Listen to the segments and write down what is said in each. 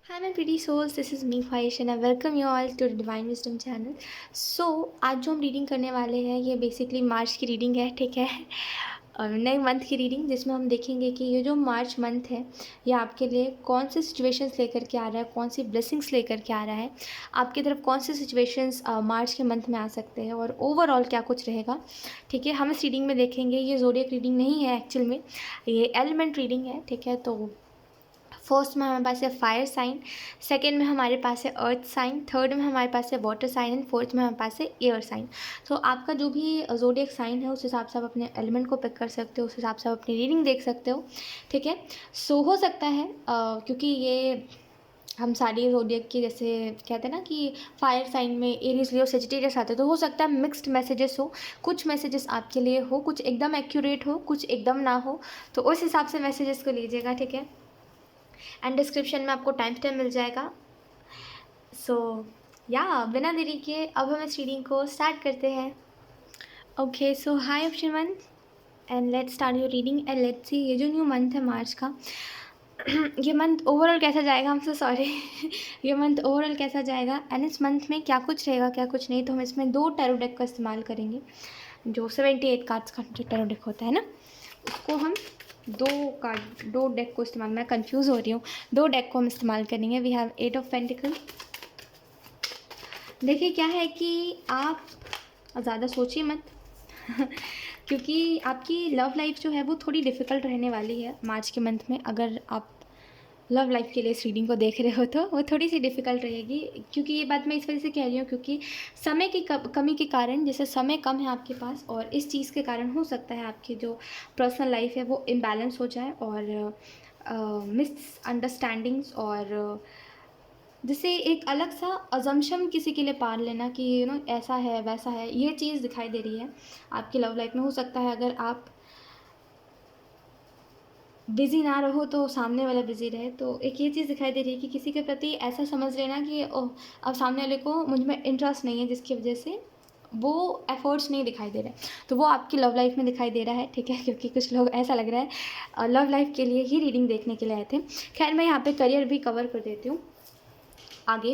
Hi my pretty souls, this is me Faish and I welcome you all to the Divine Wisdom channel. So आज जो हम reading करने वाले हैं ये बेसिकली मार्च की रीडिंग है, ठीक है। और नए मंथ की रीडिंग जिसमें हम देखेंगे कि ये जो मार्च मंथ है ये आपके लिए कौन से सिचुएशंस लेकर के आ रहा है, कौन सी ब्लेसिंग्स लेकर के आ रहा है, आपकी तरफ कौन से सिचुएशंस मार्च के मंथ में आ सकते हैं और ओवरऑल क्या कुछ रहेगा, ठीक है। हम इस रीडिंग में देखेंगे ये ज़ोडिएक रीडिंग नहीं है एक्चुअल में, ये एलिमेंट रीडिंग है, ठीक है। तो फर्स्ट में हमारे पास है फायर साइन, सेकेंड में हमारे पास है अर्थ साइन, थर्ड में हमारे पास है वाटर साइन एंड फोर्थ में हमारे पास है एयर साइन। तो आपका जो भी ज़ोडिएक साइन है उस हिसाब से आप अपने एलिमेंट को पिक कर सकते हो, उस हिसाब से आप अपनी रीडिंग देख सकते हो, ठीक है। सो हो सकता है क्योंकि ये हम सारी ज़ोडिएक की जैसे कहते हैं ना कि फायर साइन में एरीज लियो सेजिटेरियस आते हैं, तो हो सकता है मिक्स्ड मैसेजेस हो, कुछ मैसेजेस आपके लिए हो, कुछ एकदम एक्यूरेट हो, कुछ एकदम ना हो। तो उस हिसाब से मैसेजेस को लीजिएगा, ठीक है। एंड डिस्क्रिप्शन में आपको टाइम स्टैम्प मिल जाएगा। सो बिना देरी के अब हम इस रीडिंग को स्टार्ट करते हैं। Okay, so hi option one and let's start your reading and let's सी ये जो न्यू मंथ है मार्च का ये मंथ ओवरऑल कैसा जाएगा। हम सो सॉरी ये मंथ ओवरऑल कैसा जाएगा एंड इस मंथ में क्या कुछ रहेगा क्या कुछ नहीं। तो हम इसमें 2 टैरो डेक का इस्तेमाल करेंगे, जो 78 कार्ड्स का जो टैरो डेक होता है ना, उसको हम 2 डेक को इस्तेमाल, मैं कंफ्यूज हो रही हूँ, 2 डेक को हम इस्तेमाल करेंगे। We have 8 of pentacle. देखिए क्या है कि आप ज़्यादा सोचिए मत क्योंकि आपकी लव लाइफ जो है वो थोड़ी डिफ़िकल्ट रहने वाली है मार्च के मंथ में। अगर आप लव लाइफ के लिए इस रीडिंग को देख रहे हो तो वो थोड़ी सी डिफ़िकल्ट रहेगी, क्योंकि ये बात मैं इस वजह से कह रही हूँ क्योंकि समय की कमी के कारण, जैसे समय कम है आपके पास और इस चीज़ के कारण हो सकता है आपकी जो पर्सनल लाइफ है वो इम्बैलेंस हो जाए और मिसअंडरस्टैंडिंग्स और जैसे एक अलग सा अजम्पशन किसी के लिए पाल लेना कि ऐसा है वैसा है, ये चीज़ दिखाई दे रही है आपकी लव लाइफ में। हो सकता है अगर आप बिज़ी ना रहो तो सामने वाला बिज़ी रहे। तो एक ये चीज़ दिखाई दे रही है कि किसी के प्रति ऐसा समझ लेना कि ओह, अब सामने वाले को मुझ में इंटरेस्ट नहीं है, जिसकी वजह से वो एफ़र्ट्स नहीं दिखाई दे रहे। तो वो आपकी लव लाइफ में दिखाई दे रहा है, ठीक है, क्योंकि कुछ लोग ऐसा लग रहा है लव लाइफ के लिए ही रीडिंग देखने के लिए आए थे। खैर मैं यहाँ पे करियर भी कवर कर देती हूँ आगे।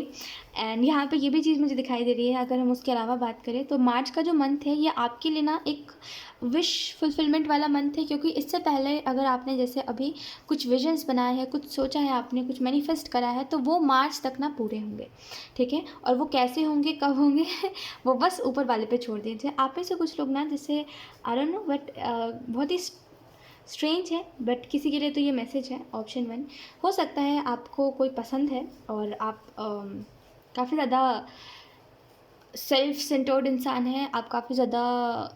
एंड यहाँ पे ये भी चीज़ मुझे दिखाई दे रही है, अगर हम उसके अलावा बात करें तो मार्च का जो मंथ है ये आपके लिए ना एक विश फुलफिलमेंट वाला मंथ है। क्योंकि इससे पहले अगर आपने जैसे अभी कुछ विजन्स बनाए हैं, कुछ सोचा है आपने, कुछ मैनिफेस्ट करा है, तो वो मार्च तक ना पूरे होंगे, ठीक है। और वो कैसे होंगे, कब होंगे वो बस ऊपर वाले पे छोड़ दीजिए। आप में से कुछ लोग ना जैसे आई डोंट नो बट बहुत ही स्ट्रेंज है, बट किसी के लिए तो ये मैसेज है। ऑप्शन वन, हो सकता है आपको कोई पसंद है और आप काफ़ी ज़्यादा सेल्फ सेंटर्ड इंसान है, आप काफ़ी ज़्यादा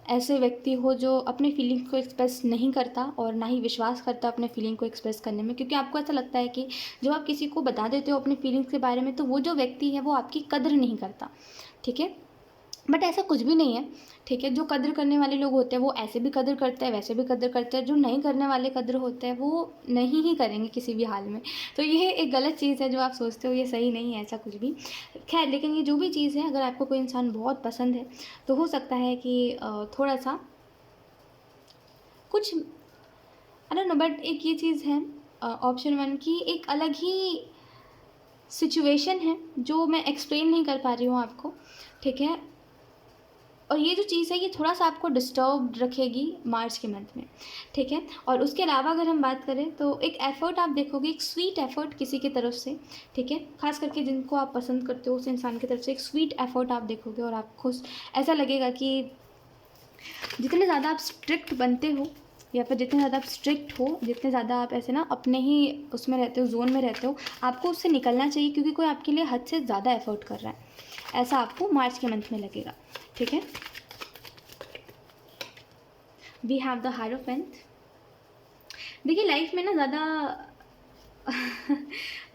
ऐसे व्यक्ति हो जो अपने फीलिंग्स को एक्सप्रेस नहीं करता और ना ही विश्वास करता अपने फीलिंग को एक्सप्रेस करने में। क्योंकि आपको ऐसा लगता है कि जब आप किसी को बता देते हो अपने फीलिंग्स के बारे में तो वो जो व्यक्ति है वो आपकी कद्र नहीं करता, ठीक है। बट ऐसा कुछ भी नहीं है, ठीक है। जो कद्र करने वाले लोग होते हैं वो ऐसे भी कद्र करते हैं, वैसे भी कद्र करते हैं। जो नहीं करने वाले कद्र होते हैं वो नहीं ही करेंगे किसी भी हाल में। तो ये एक गलत चीज़ है, जो आप सोचते हो ये सही नहीं है ऐसा कुछ भी। खैर लेकिन ये जो भी चीज़ है, अगर आपको कोई इंसान बहुत पसंद है तो हो सकता है कि थोड़ा सा कुछ आई डोंट नो, बट एक ये चीज़ है ऑप्शन वन की एक अलग ही सिचुएशन है जो मैं एक्सप्लेन नहीं कर पा रही हूँ आपको, ठीक है। और ये जो चीज़ है ये थोड़ा सा आपको डिस्टर्ब रखेगी मार्च के मंथ में, ठीक है। और उसके अलावा अगर हम बात करें तो एक एफ़र्ट आप देखोगे, एक स्वीट एफ़र्ट किसी की तरफ से, ठीक है। खास करके जिनको आप पसंद करते हो उस इंसान की तरफ से एक स्वीट एफ़र्ट आप देखोगे और आपको ऐसा लगेगा कि जितने ज़्यादा आप स्ट्रिक्ट बनते हो या फिर जितने ज़्यादा आप स्ट्रिक्ट हो, जितने ज़्यादा आप ऐसे ना अपने ही उसमें रहते हो, जोन में रहते हो, आपको उससे निकलना चाहिए क्योंकि कोई आपके लिए हद से ज़्यादा एफ़र्ट कर रहा है, ऐसा आपको मार्च के मंथ में लगेगा, ठीक है। We have the hierophant. देखिए लाइफ में ना ज़्यादा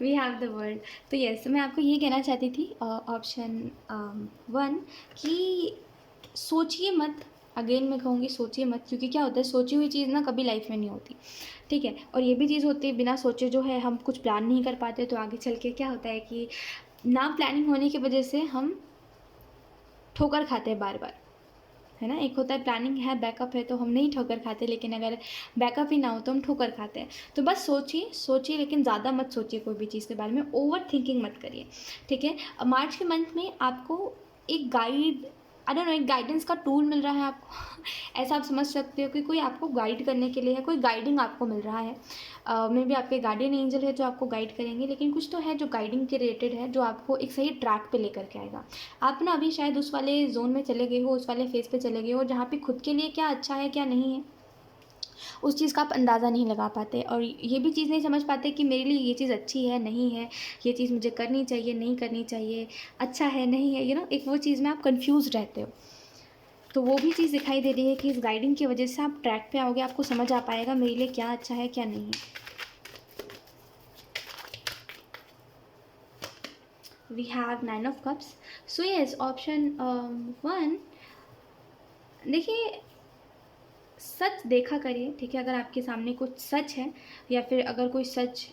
वी हैव द वर्ल्ड। तो यस, मैं आपको ये कहना चाहती थी ऑप्शन वन कि सोचिए मत। अगेन मैं कहूँगी सोचिए मत, क्योंकि क्या होता है सोची हुई चीज़ ना कभी लाइफ में नहीं होती, ठीक है। और ये भी चीज़ होती है बिना सोचे जो है हम कुछ प्लान नहीं कर पाते, तो आगे चल के क्या होता है कि ना प्लानिंग होने की वजह से हम ठोकर खाते हैं बार बार, है ना। एक होता है प्लानिंग है, बैकअप है, तो हम नहीं ठोकर खाते, लेकिन अगर बैकअप ही ना हो तो हम ठोकर खाते हैं। तो बस सोचिए सोचिए, लेकिन ज़्यादा मत सोचिए कोई भी चीज़ के बारे में, ओवर थिंकिंग मत करिए, ठीक है। मार्च के मंथ में आपको एक गाइड, आई डोंट नो, एक गाइडेंस का टूल मिल रहा है आपको ऐसा आप समझ सकते हो कि कोई आपको गाइड करने के लिए है, कोई गाइडिंग आपको मिल रहा है। मे बी आपके गार्डियन एंजल है जो आपको गाइड करेंगे, लेकिन कुछ तो है जो गाइडिंग के रिलेटेड है, जो आपको एक सही ट्रैक पे लेकर के आएगा। आप ना अभी शायद उस वाले जोन में चले गए हो, उस वाले फेज़ पे चले गए हो जहाँ पे खुद के लिए क्या अच्छा है क्या नहीं है उस चीज़ का आप अंदाज़ा नहीं लगा पाते, और ये भी चीज़ नहीं समझ पाते कि मेरे लिए ये चीज़ अच्छी है नहीं है, ये चीज़ मुझे करनी चाहिए नहीं करनी चाहिए, अच्छा है नहीं है, एक वो चीज़ में आप कन्फ्यूज़ रहते हो। तो वो भी चीज़ दिखाई दे रही है कि इस गाइडिंग की वजह से आप ट्रैक पे आओगे, आपको समझ आ पाएगा मेरे लिए क्या अच्छा है क्या नहीं है। We have 9 of cups. So yes, option 1, देखिए सच देखा करिए, ठीक है। अगर आपके सामने कुछ सच है, या फिर अगर कोई सच,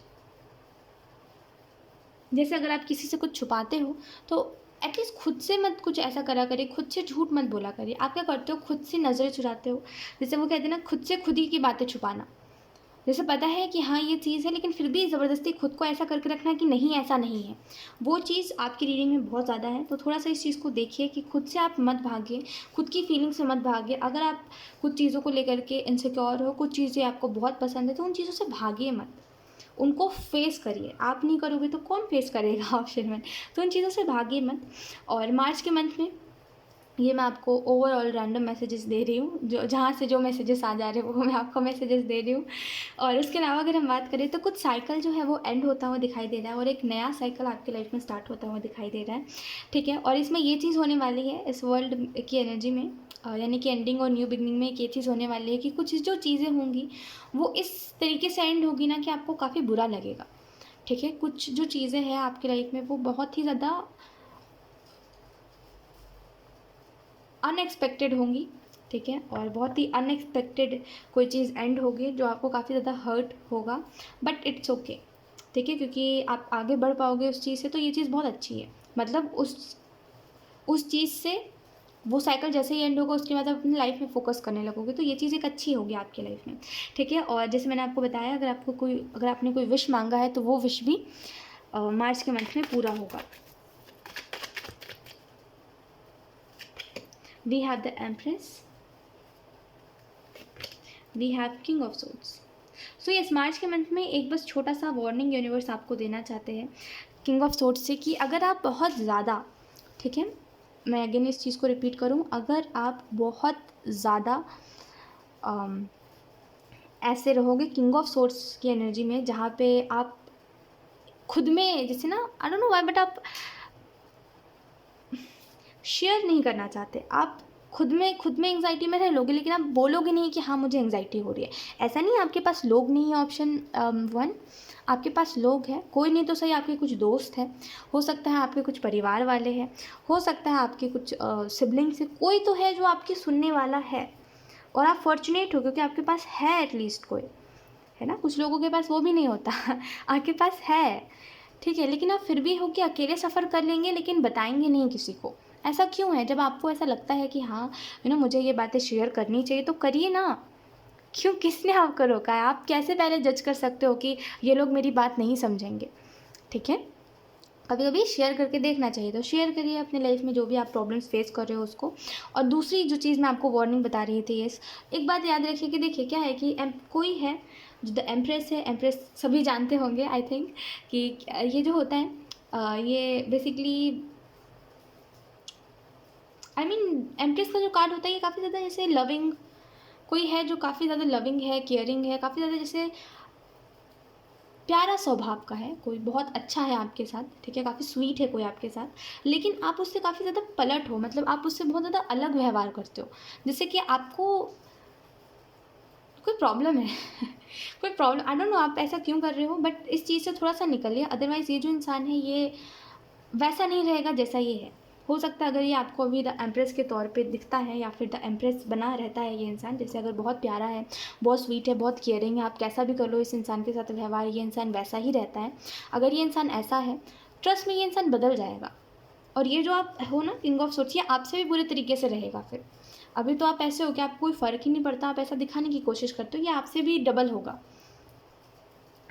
जैसे अगर आप किसी से कुछ छुपाते हो तो एटलीस्ट खुद से मत कुछ ऐसा करा करिए, खुद से झूठ मत बोला करिए। आप क्या करते हो, खुद से नज़रें चुराते हो, जैसे वो कहते हैं ना, खुद से खुद ही की बातें छुपाना। जैसे पता है कि हाँ ये चीज़ है, लेकिन फिर भी ज़बरदस्ती खुद को ऐसा करके रखना कि नहीं ऐसा नहीं है, वो चीज़ आपकी रीडिंग में बहुत ज़्यादा है। तो थोड़ा सा इस चीज़ को देखिए कि खुद से आप मत भागिए, खुद की फीलिंग से मत भागिए। अगर आप कुछ चीज़ों को लेकर के इनसिक्योर हो, कुछ चीज़ें आपको बहुत पसंद है, तो उन चीज़ों से भागिए मत, उनको फेस करिए। आप नहीं करोगे तो कौन फेस करेगा ऑप्शन में, तो उन चीज़ों से भागिए मत। और मार्च के मंथ में ये मैं आपको ओवरऑल रैंडम मैसेजेस दे रही हूँ, जो जहाँ से जो मैसेजेस आ जा रहे हैं वो मैं आपको मैसेजेस दे रही हूँ। और उसके अलावा अगर हम बात करें तो कुछ साइकिल जो है वो एंड होता हुआ दिखाई दे रहा है, और एक नया साइकिल आपकी लाइफ में स्टार्ट होता हुआ दिखाई दे रहा है, ठीक है। और इसमें ये चीज़ होने वाली है इस वर्ल्ड की एनर्जी में, यानी कि एंडिंग और न्यू बिगनिंग में एक ये चीज़ होने वाली है कि कुछ जो चीज़ें होंगी वो इस तरीके से एंड होगी ना कि आपको काफ़ी बुरा लगेगा, ठीक है। कुछ जो चीज़ें हैं आपकी लाइफ में वो बहुत ही ज़्यादा अनएक्सपेक्टेड होंगी, ठीक है। और बहुत ही अनएक्सपेक्टेड कोई चीज़ एंड होगी जो आपको काफ़ी ज़्यादा हर्ट होगा, बट इट्स ओके, ठीक है, क्योंकि आप आगे बढ़ पाओगे उस चीज़ से, तो ये चीज़ बहुत अच्छी है। मतलब उस चीज़ से वो साइकिल जैसे ही एंड होगा उसके बाद आप अपनी लाइफ में फोकस करने लगोगे, तो ये चीज़ एक अच्छी होगी आपकी लाइफ में, ठीक है। और जैसे मैंने आपको बताया, अगर आपने कोई विश मांगा है तो वो विश भी मार्च के मंथ में पूरा होगा। We have the Empress, we have King of Swords. So yes, March के मंथ में एक बस छोटा सा वार्निंग यूनिवर्स आपको देना चाहते हैं किंग ऑफ सोर्ड्स से, कि अगर आप बहुत ज़्यादा, ठीक है, मैं अगेन इस चीज़ को रिपीट करूं, अगर आप बहुत ज़्यादा ऐसे रहोगे किंग ऑफ सोर्ड्स की एनर्जी में, जहाँ पे आप खुद में, जैसे ना, आई डोंट नो व्हाई, बट आप शेयर नहीं करना चाहते, आप खुद में एंग्जाइटी में रह लोगे, लेकिन आप बोलोगे नहीं कि हाँ मुझे एंग्जाइटी हो रही है। ऐसा नहीं है आपके पास लोग नहीं है, ऑप्शन 1, आपके पास लोग हैं, कोई नहीं तो सही, आपके कुछ दोस्त हैं, हो सकता है आपके कुछ परिवार वाले हैं, हो सकता है आपके कुछ सिबलिंग्स हैं, कोई तो है जो आपकी सुनने वाला है, और आप फॉर्चुनेट हो क्योंकि आपके पास है एटलीस्ट कोई, है ना। कुछ लोगों के पास वो भी नहीं होता आपके पास है, ठीक है, लेकिन आप फिर भी हो कि अकेले सफ़र कर लेंगे लेकिन बताएंगे नहीं किसी को। ऐसा क्यों है? जब आपको ऐसा लगता है कि हाँ मुझे ये बातें शेयर करनी चाहिए, तो करिए ना, क्यों, किसने आपको रोका है? आप कैसे पहले जज कर सकते हो कि ये लोग मेरी बात नहीं समझेंगे, ठीक है। कभी कभी शेयर करके देखना चाहिए, तो शेयर करिए अपने लाइफ में जो भी आप प्रॉब्लम्स फेस कर रहे हो उसको। और दूसरी जो चीज़ मैं आपको वार्निंग बता रही थी, यस, एक बात याद रखिए कि देखिए क्या है कि कोई है जो द एम्प्रेस है, एम्प्रेस सभी जानते होंगे आई थिंक, कि ये जो होता है ये बेसिकली, आई मीन एम्प्रेस का जो कार्ड होता है ये काफ़ी ज़्यादा जैसे लविंग, कोई है जो काफ़ी ज़्यादा लविंग है, केयरिंग है, काफ़ी ज़्यादा जैसे प्यारा स्वभाव का है, कोई बहुत अच्छा है आपके साथ, ठीक है, काफ़ी स्वीट है कोई आपके साथ, लेकिन आप उससे काफ़ी ज़्यादा पलट हो, मतलब आप उससे बहुत ज़्यादा अलग व्यवहार करते हो, जैसे कि आपको कोई प्रॉब्लम है कोई प्रॉब्लम, आई डोंट नो आप ऐसा क्यों कर रहे हो, बट इस चीज़ से थोड़ा सा निकलिए, अदरवाइज़ ये जो इंसान है ये वैसा नहीं रहेगा जैसा ये है। हो सकता है अगर ये आपको अभी द एम्प्रेस के तौर पे दिखता है, या फिर द एम्प्रेस बना रहता है ये इंसान, जैसे अगर बहुत प्यारा है, बहुत स्वीट है, बहुत केयरिंग है, आप कैसा भी कर लो इस इंसान के साथ व्यवहार, ये इंसान वैसा ही रहता है। अगर ये इंसान ऐसा है, ट्रस्ट में ये इंसान बदल जाएगा। और ये जो आप हो ना किंग ऑफ सोर्ड्स, ये आपसे भी बुरे तरीके से रहेगा फिर, अभी तो आप ऐसे हो कि आपको कोई फ़र्क ही नहीं पड़ता, आप ऐसा दिखाने की कोशिश करते हो, ये आपसे भी डबल होगा,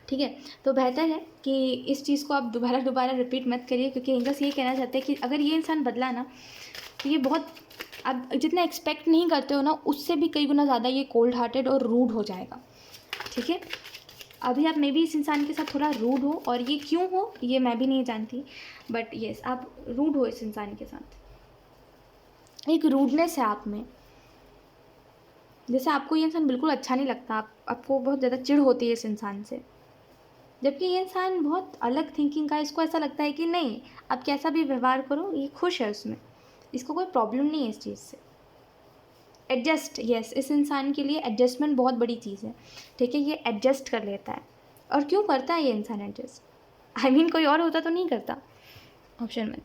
ठीक है। तो बेहतर है कि इस चीज़ को आप दोबारा दोबारा रिपीट मत करिए, क्योंकि एंजल्स ये कहना चाहते हैं कि अगर ये इंसान बदला ना, तो ये बहुत, आप जितना एक्सपेक्ट नहीं करते हो ना, उससे भी कई गुना ज़्यादा ये कोल्ड हार्टेड और रूड हो जाएगा, ठीक है। अभी आप मे बी इस इंसान के साथ थोड़ा रूड हो, और ये क्यों हो ये मैं भी नहीं जानती, बट येस आप रूड हो इस इंसान के साथ। एक रूडनेस है आप में, जैसे आपको ये इंसान बिल्कुल अच्छा नहीं लगता, आपको बहुत ज़्यादा चिढ़ होती है इस इंसान से, जबकि ये इंसान बहुत अलग थिंकिंग का है। इसको ऐसा लगता है कि नहीं, आप कैसा भी व्यवहार करो ये खुश है उसमें, इसको कोई प्रॉब्लम नहीं है इस चीज़ से। एडजस्ट, यस, इस इंसान के लिए एडजस्टमेंट बहुत बड़ी चीज़ है, ठीक है। ये एडजस्ट कर लेता है, और क्यों करता है ये इंसान एडजस्ट, आई मीन कोई और होता तो नहीं करता। ऑप्शन में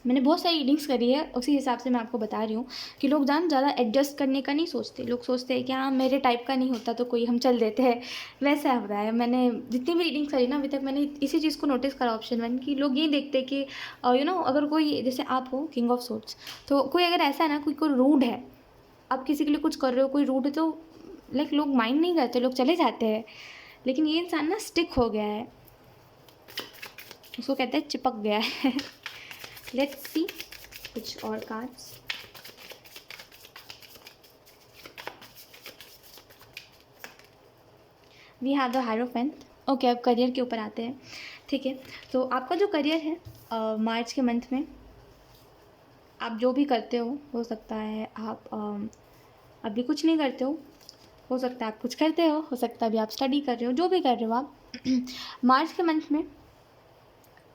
मैंने बहुत सारी रीडिंग्स करी है, उसी हिसाब से मैं आपको बता रही हूँ कि लोग ज़्यादा एडजस्ट करने का नहीं सोचते, लोग सोचते हैं कि हाँ मेरे टाइप का नहीं होता तो कोई हम चल देते हैं, वैसा हो रहा है। मैंने जितनी भी रीडिंग्स करी ना अभी तक, मैंने इसी चीज़ को नोटिस करा ऑप्शन वन, कि लोग ये देखते कि अगर कोई, जैसे आप हो किंग ऑफ सोर्ड्स, तो कोई अगर ऐसा है ना, कोई रूड है, आप किसी के लिए कुछ कर रहे हो, कोई रूड है, तो लाइक लोग माइंड नहीं करते, लोग चले जाते हैं। लेकिन ये इंसान ना स्टिक हो गया है, उसको कहते हैं चिपक गया है। लेट्स सी कुछ और cards. We have the hierophant. Okay, अब करियर के ऊपर आते हैं, ठीक है। तो आपका जो करियर है मार्च के मंथ में, आप जो भी करते हो सकता है आप अभी कुछ नहीं करते हो सकता है आप कुछ करते हो सकता है अभी आप स्टडी कर रहे हो, जो भी कर रहे हो आप मार्च के मंथ में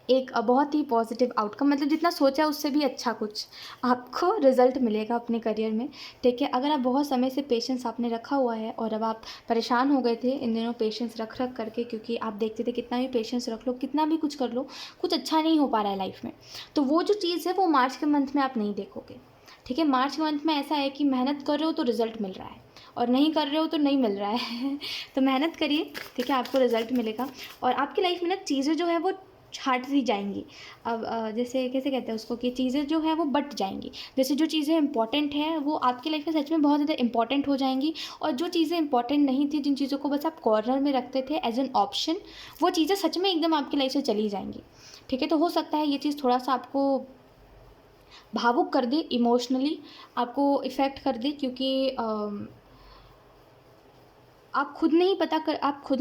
एक बहुत ही पॉजिटिव आउटकम, मतलब जितना सोचा उससे भी अच्छा कुछ आपको रिजल्ट मिलेगा अपने करियर में, ठीक है। अगर आप बहुत समय से पेशेंस आपने रखा हुआ है, और अब आप परेशान हो गए थे इन दिनों पेशेंस रख करके, क्योंकि आप देखते थे कितना भी पेशेंस रख लो, कितना भी कुछ कर लो, कुछ अच्छा नहीं हो पा रहा है लाइफ में, तो वो जो चीज़ है वो मार्च के मंथ में आप नहीं देखोगे, ठीक है। मार्च के मंथ में ऐसा है कि मेहनत कर रहे हो तो रिज़ल्ट मिल रहा है, और नहीं कर रहे हो तो नहीं मिल रहा है। तो मेहनत करिए, ठीक है, आपको रिजल्ट मिलेगा, और आपकी लाइफ में ना चीज़ें जो है वो छाँटती जाएंगी। अब जैसे कैसे कहते हैं उसको, कि चीज़ें जो है वो बट जाएंगी, जैसे जो चीज़ें इंपॉर्टेंट हैं वो आपकी लाइफ में सच में बहुत ज़्यादा इंपॉर्टेंट हो जाएंगी, और जो चीज़ें इंपॉर्टेंट नहीं थी, जिन चीज़ों को बस आप कॉर्नर में रखते थे एज एन ऑप्शन, वो चीज़ें सच में एकदम आपकी लाइफ से चली जाएंगी, ठीक है। तो हो सकता है ये चीज़ थोड़ा सा आपको भावुक कर दे, इमोशनली आपको इफ़ेक्ट कर दे, क्योंकि आप खुद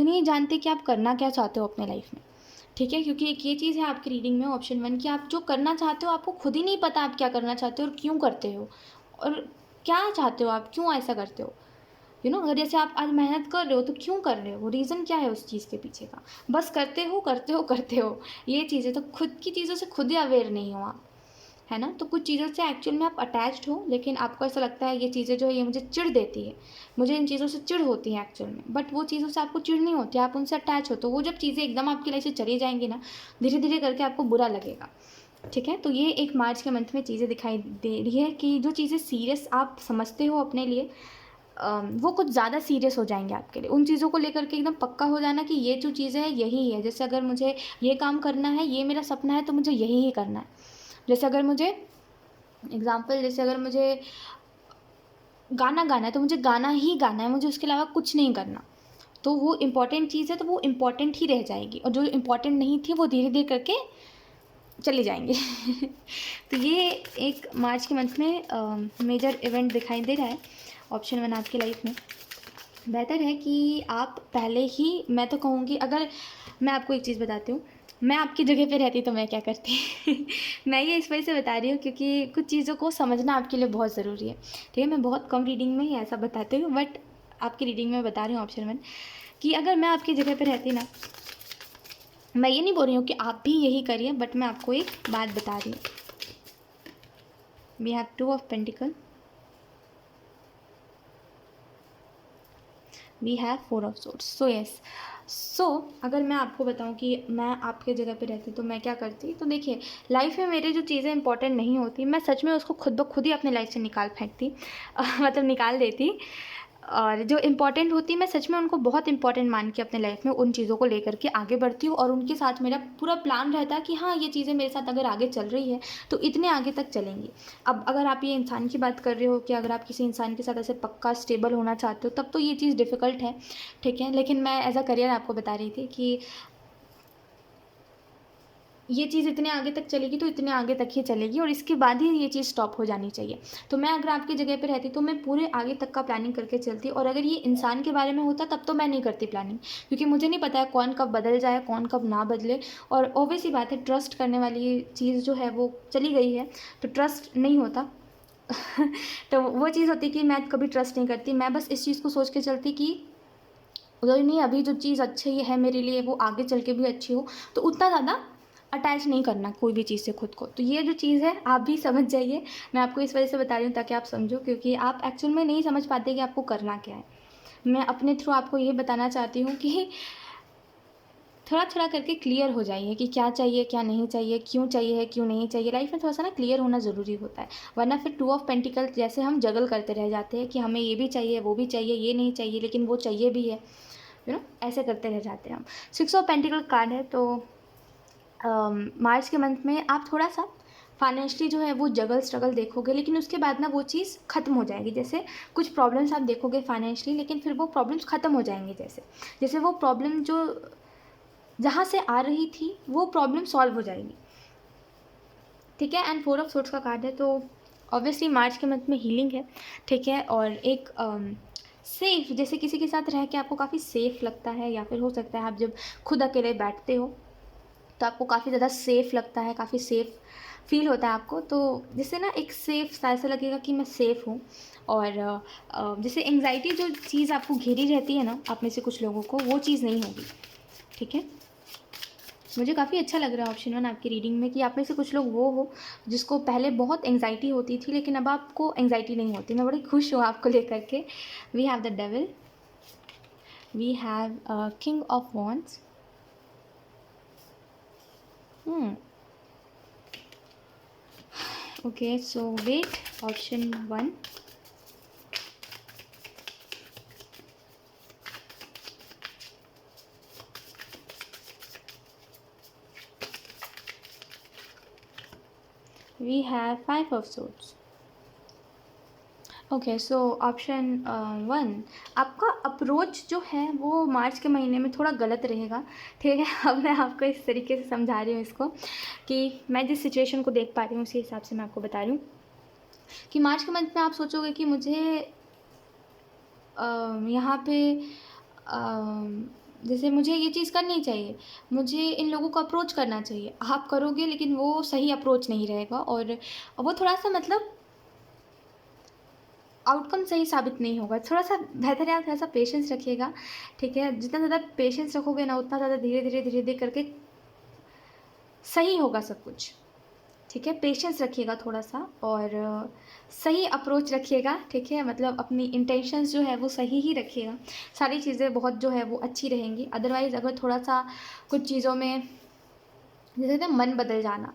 नहीं जानते कि आप करना क्या चाहते हो अपने लाइफ में, ठीक है। क्योंकि एक ये चीज़ है आपकी रीडिंग में ऑप्शन वन, कि आप जो करना चाहते हो आपको खुद ही नहीं पता आप क्या करना चाहते हो और क्यों करते हो, और क्या चाहते हो आप, क्यों ऐसा करते हो, अगर जैसे आप आज मेहनत कर रहे हो तो क्यों कर रहे हो, रीज़न क्या है उस चीज़ के पीछे का, बस करते हो करते हो करते हो, ये चीज़ें तो खुद की चीज़ों से खुद ही अवेयर नहीं हो आप, है ना। तो कुछ चीज़ों से एक्चुअल में आप अटैच्ड हो, लेकिन आपको ऐसा लगता है ये चीज़ें जो है ये मुझे चिढ़ देती है, मुझे इन चीज़ों से चिढ़ होती है एक्चुअल में, बट वो चीज़ों से आपको चिढ़ नहीं होती, आप उनसे अटैच हो, तो वो जब चीज़ें एकदम आपकी लाइफ से चली जाएंगी ना, धीरे धीरे करके आपको बुरा लगेगा, ठीक है। तो ये एक मार्च के मंथ में चीज़ें दिखाई दे रही है कि जो चीज़ें सीरियस आप समझते हो अपने लिए, वो कुछ ज़्यादा सीरियस हो जाएंगे आपके लिए, उन चीज़ों को लेकर के एकदम पक्का हो जाना कि ये जो चीज़ें हैं यही है, जैसे अगर मुझे ये काम करना है, ये मेरा सपना है, तो मुझे यही ही करना है। जैसे अगर मुझे जैसे अगर मुझे गाना गाना है तो मुझे गाना ही गाना है, मुझे उसके अलावा कुछ नहीं करना, तो वो इम्पॉर्टेंट चीज़ है तो वो इम्पॉर्टेंट ही रह जाएगी, और जो इम्पॉर्टेंट नहीं थी वो धीरे धीरे करके चली जाएंगी। तो ये एक मार्च के मंथ में मेजर इवेंट दिखाई दे रहा है ऑप्शन वन आपकी लाइफ में। बेहतर है कि आप पहले ही, मैं तो कहूँगी, अगर मैं आपको एक चीज़ बताती हूँ, मैं आपकी जगह पे रहती तो मैं क्या करती। मैं ये इस वजह से बता रही हूँ क्योंकि कुछ चीज़ों को समझना आपके लिए बहुत ज़रूरी है, ठीक है। मैं बहुत कम रीडिंग में ही ऐसा बताती हूँ, बट आपकी रीडिंग में बता रही हूँ ऑप्शन वन, कि अगर मैं आपकी जगह पे रहती ना, मैं ये नहीं बोल रही हूँ कि आप भी यही करिए, बट मैं आपको एक बात बता रही हूँ। We have two of pentacle, we have four of swords. So yes, so अगर मैं आपको बताऊं कि मैं आपके जगह पे रहती तो मैं क्या करती, तो देखिए, लाइफ में मेरे जो चीज़ें इंपॉर्टेंट नहीं होती, मैं सच में उसको खुद ब खुद ही अपने लाइफ से निकाल फेंकती, मतलब निकाल देती। और जो इम्पोर्टेंट होती है मैं सच में उनको बहुत इंपॉर्टेंट मान के अपने लाइफ में उन चीज़ों को लेकर के आगे बढ़ती हूँ, और उनके साथ मेरा पूरा प्लान रहता है कि हाँ ये चीज़ें मेरे साथ अगर आगे चल रही है तो इतने आगे तक चलेंगी। अब अगर आप ये इंसान की बात कर रहे हो कि अगर आप किसी इंसान के साथ ऐसे पक्का स्टेबल होना चाहते हो तब तो ये चीज़ डिफ़िकल्ट है, ठीक है। लेकिन मैं एज अ करियर आपको बता रही थी कि ये चीज़ इतने आगे तक चलेगी तो इतने आगे तक ही चलेगी, और इसके बाद ही ये चीज़ स्टॉप हो जानी चाहिए। तो मैं अगर आपकी जगह पे रहती तो मैं पूरे आगे तक का प्लानिंग करके चलती, और अगर ये इंसान के बारे में होता तब तो मैं नहीं करती प्लानिंग, क्योंकि मुझे नहीं पता है कौन कब बदल जाए, कौन कब ना बदले। और ऑब्वियस ही बात है, ट्रस्ट करने वाली चीज़ जो है वो चली गई है तो ट्रस्ट नहीं होता। तो वो चीज़ होती कि मैं कभी ट्रस्ट नहीं करती, मैं बस इस चीज़ को सोच के चलती कि अगर नहीं अभी जो चीज़ अच्छी है मेरे लिए वो आगे चल के भी अच्छी हो, तो उतना ज़्यादा अटैच नहीं करना कोई भी चीज़ से खुद को। तो ये जो चीज़ है आप भी समझ जाइए, मैं आपको इस वजह से बता रही हूँ ताकि आप समझो, क्योंकि आप एक्चुअल में नहीं समझ पाते कि आपको करना क्या है। मैं अपने थ्रू आपको ये बताना चाहती हूँ कि थोड़ा थोड़ा करके क्लियर हो जाइए कि क्या चाहिए क्या नहीं चाहिए, क्यों चाहिए क्यों नहीं चाहिए। लाइफ में थोड़ा सा ना क्लियर होना ज़रूरी होता है, वरना फिर 2 ऑफ पेंटिकल जैसे हम जगल करते रह जाते हैं कि हमें ये भी चाहिए वो भी चाहिए, ये नहीं चाहिए लेकिन वो चाहिए भी है, ऐसे करते रह जाते हैं हम। 6 ऑफ पेंटिकल कार्ड है, तो मार्च के मंथ में आप थोड़ा सा फाइनेंशियली जो है वो जगल स्ट्रगल देखोगे, लेकिन उसके बाद ना वो चीज़ ख़त्म हो जाएगी। जैसे कुछ प्रॉब्लम्स आप देखोगे फाइनेंशियली, लेकिन फिर वो प्रॉब्लम्स ख़त्म हो जाएंगे। जैसे जैसे वो प्रॉब्लम जो जहाँ से आ रही थी वो प्रॉब्लम सॉल्व हो जाएगी, ठीक है। एंड 4 ऑफ सोर्ड्स का कार्ड है, तो ऑब्वियसली मार्च के मंथ में हीलिंग है, ठीक है। और एक सेफ़, जैसे किसी के साथ रह के आपको काफ़ी सेफ़ लगता है, या फिर हो सकता है आप जब खुद अकेले बैठते हो तो आपको काफ़ी ज़्यादा सेफ़ लगता है, काफ़ी सेफ़ फील होता है आपको। तो जिससे ना एक सेफ़ सा ऐसा लगेगा कि मैं सेफ़ हूँ। और जैसे एंग्जाइटी जो चीज़ आपको घेरी रहती है ना, आप में से कुछ लोगों को वो चीज़ नहीं होगी, ठीक है। मुझे काफ़ी अच्छा लग रहा है ऑप्शन 1 आपकी रीडिंग में, कि आप में से कुछ लोग वो हो जिसको पहले बहुत एंग्जाइटी होती थी लेकिन अब आपको एंग्जाइटी नहीं होती। मैं बड़ी खुश हूँ आपको लेकर के। We have the devil, we have king of wands. Okay, so wait, option 1. We have 5 of Swords. Okay, so option 1, आपका अप्रोच जो है वो मार्च के महीने में थोड़ा गलत रहेगा, ठीक है। अब मैं आपको इस तरीके से समझा रही हूँ इसको, कि मैं जिस सिचुएशन को देख पा रही हूँ उसी हिसाब से मैं आपको बता रही हूँ कि मार्च के मंथ में आप सोचोगे कि मुझे यहाँ पे जैसे मुझे ये चीज़ करनी चाहिए, मुझे इन लोगों को अप्रोच करना चाहिए। आप करोगे लेकिन वो सही अप्रोच नहीं रहेगा, और वो थोड़ा सा मतलब आउटकम सही साबित नहीं होगा। थोड़ा सा बेहतर है आप थोड़ा सा पेशेंस रखिएगा, ठीक है। जितना ज़्यादा पेशेंस रखोगे ना उतना ज़्यादा धीरे धीरे धीरे धीरे करके सही होगा सब कुछ, ठीक है। पेशेंस रखिएगा थोड़ा सा, और सही अप्रोच रखिएगा, ठीक है। मतलब अपनी इंटेंशंस जो है वो सही ही रखिएगा, सारी चीज़ें बहुत जो है वो अच्छी रहेंगी। अदरवाइज़ अगर थोड़ा सा कुछ चीज़ों में जैसे कहते हैं मन बदल जाना,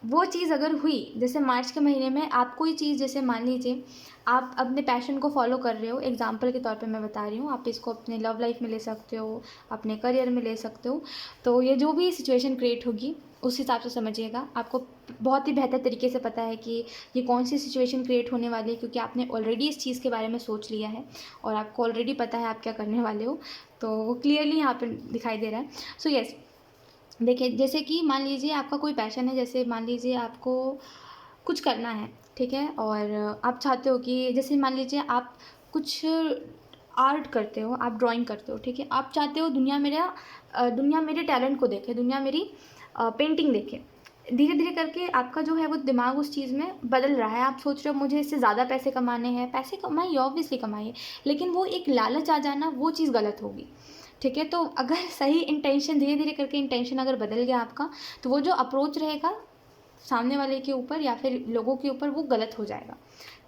वो चीज़ अगर हुई, जैसे मार्च के महीने में आप कोई चीज़, जैसे मान लीजिए आप अपने पैशन को फॉलो कर रहे हो, एग्जांपल के तौर पे मैं बता रही हूँ, आप इसको अपने लव लाइफ में ले सकते हो, अपने करियर में ले सकते हो। तो ये जो भी सिचुएशन क्रिएट होगी उस हिसाब से समझिएगा। आपको बहुत ही बेहतर तरीके से पता है कि ये कौन सी सिचुएशन क्रिएट होने वाली है, क्योंकि आपने ऑलरेडी इस चीज़ के बारे में सोच लिया है और आपको ऑलरेडी पता है आप क्या करने वाले हो। तो वो क्लियरली यहाँ पर दिखाई दे रहा है। सो यस, देखिए जैसे कि मान लीजिए आपका कोई पैशन है, जैसे मान लीजिए आपको कुछ करना है, ठीक है। और आप चाहते हो कि जैसे मान लीजिए आप कुछ आर्ट करते हो, आप ड्राइंग करते हो, ठीक है। आप चाहते हो दुनिया मेरे टैलेंट को देखे, दुनिया मेरी पेंटिंग देखे। धीरे धीरे करके आपका जो है वो दिमाग उस चीज़ में बदल रहा है। आप सोच रहे हो मुझे इससे ज़्यादा पैसे कमाने हैं, पैसे कमाइए, ऑब्वियसली कमाइए, लेकिन वो एक लालच आ जाना, वो चीज़ गलत होगी, ठीक है। तो अगर सही इंटेंशन, धीरे धीरे करके इंटेंशन अगर बदल गया आपका, तो वो जो अप्रोच रहेगा सामने वाले के ऊपर या फिर लोगों के ऊपर, वो गलत हो जाएगा,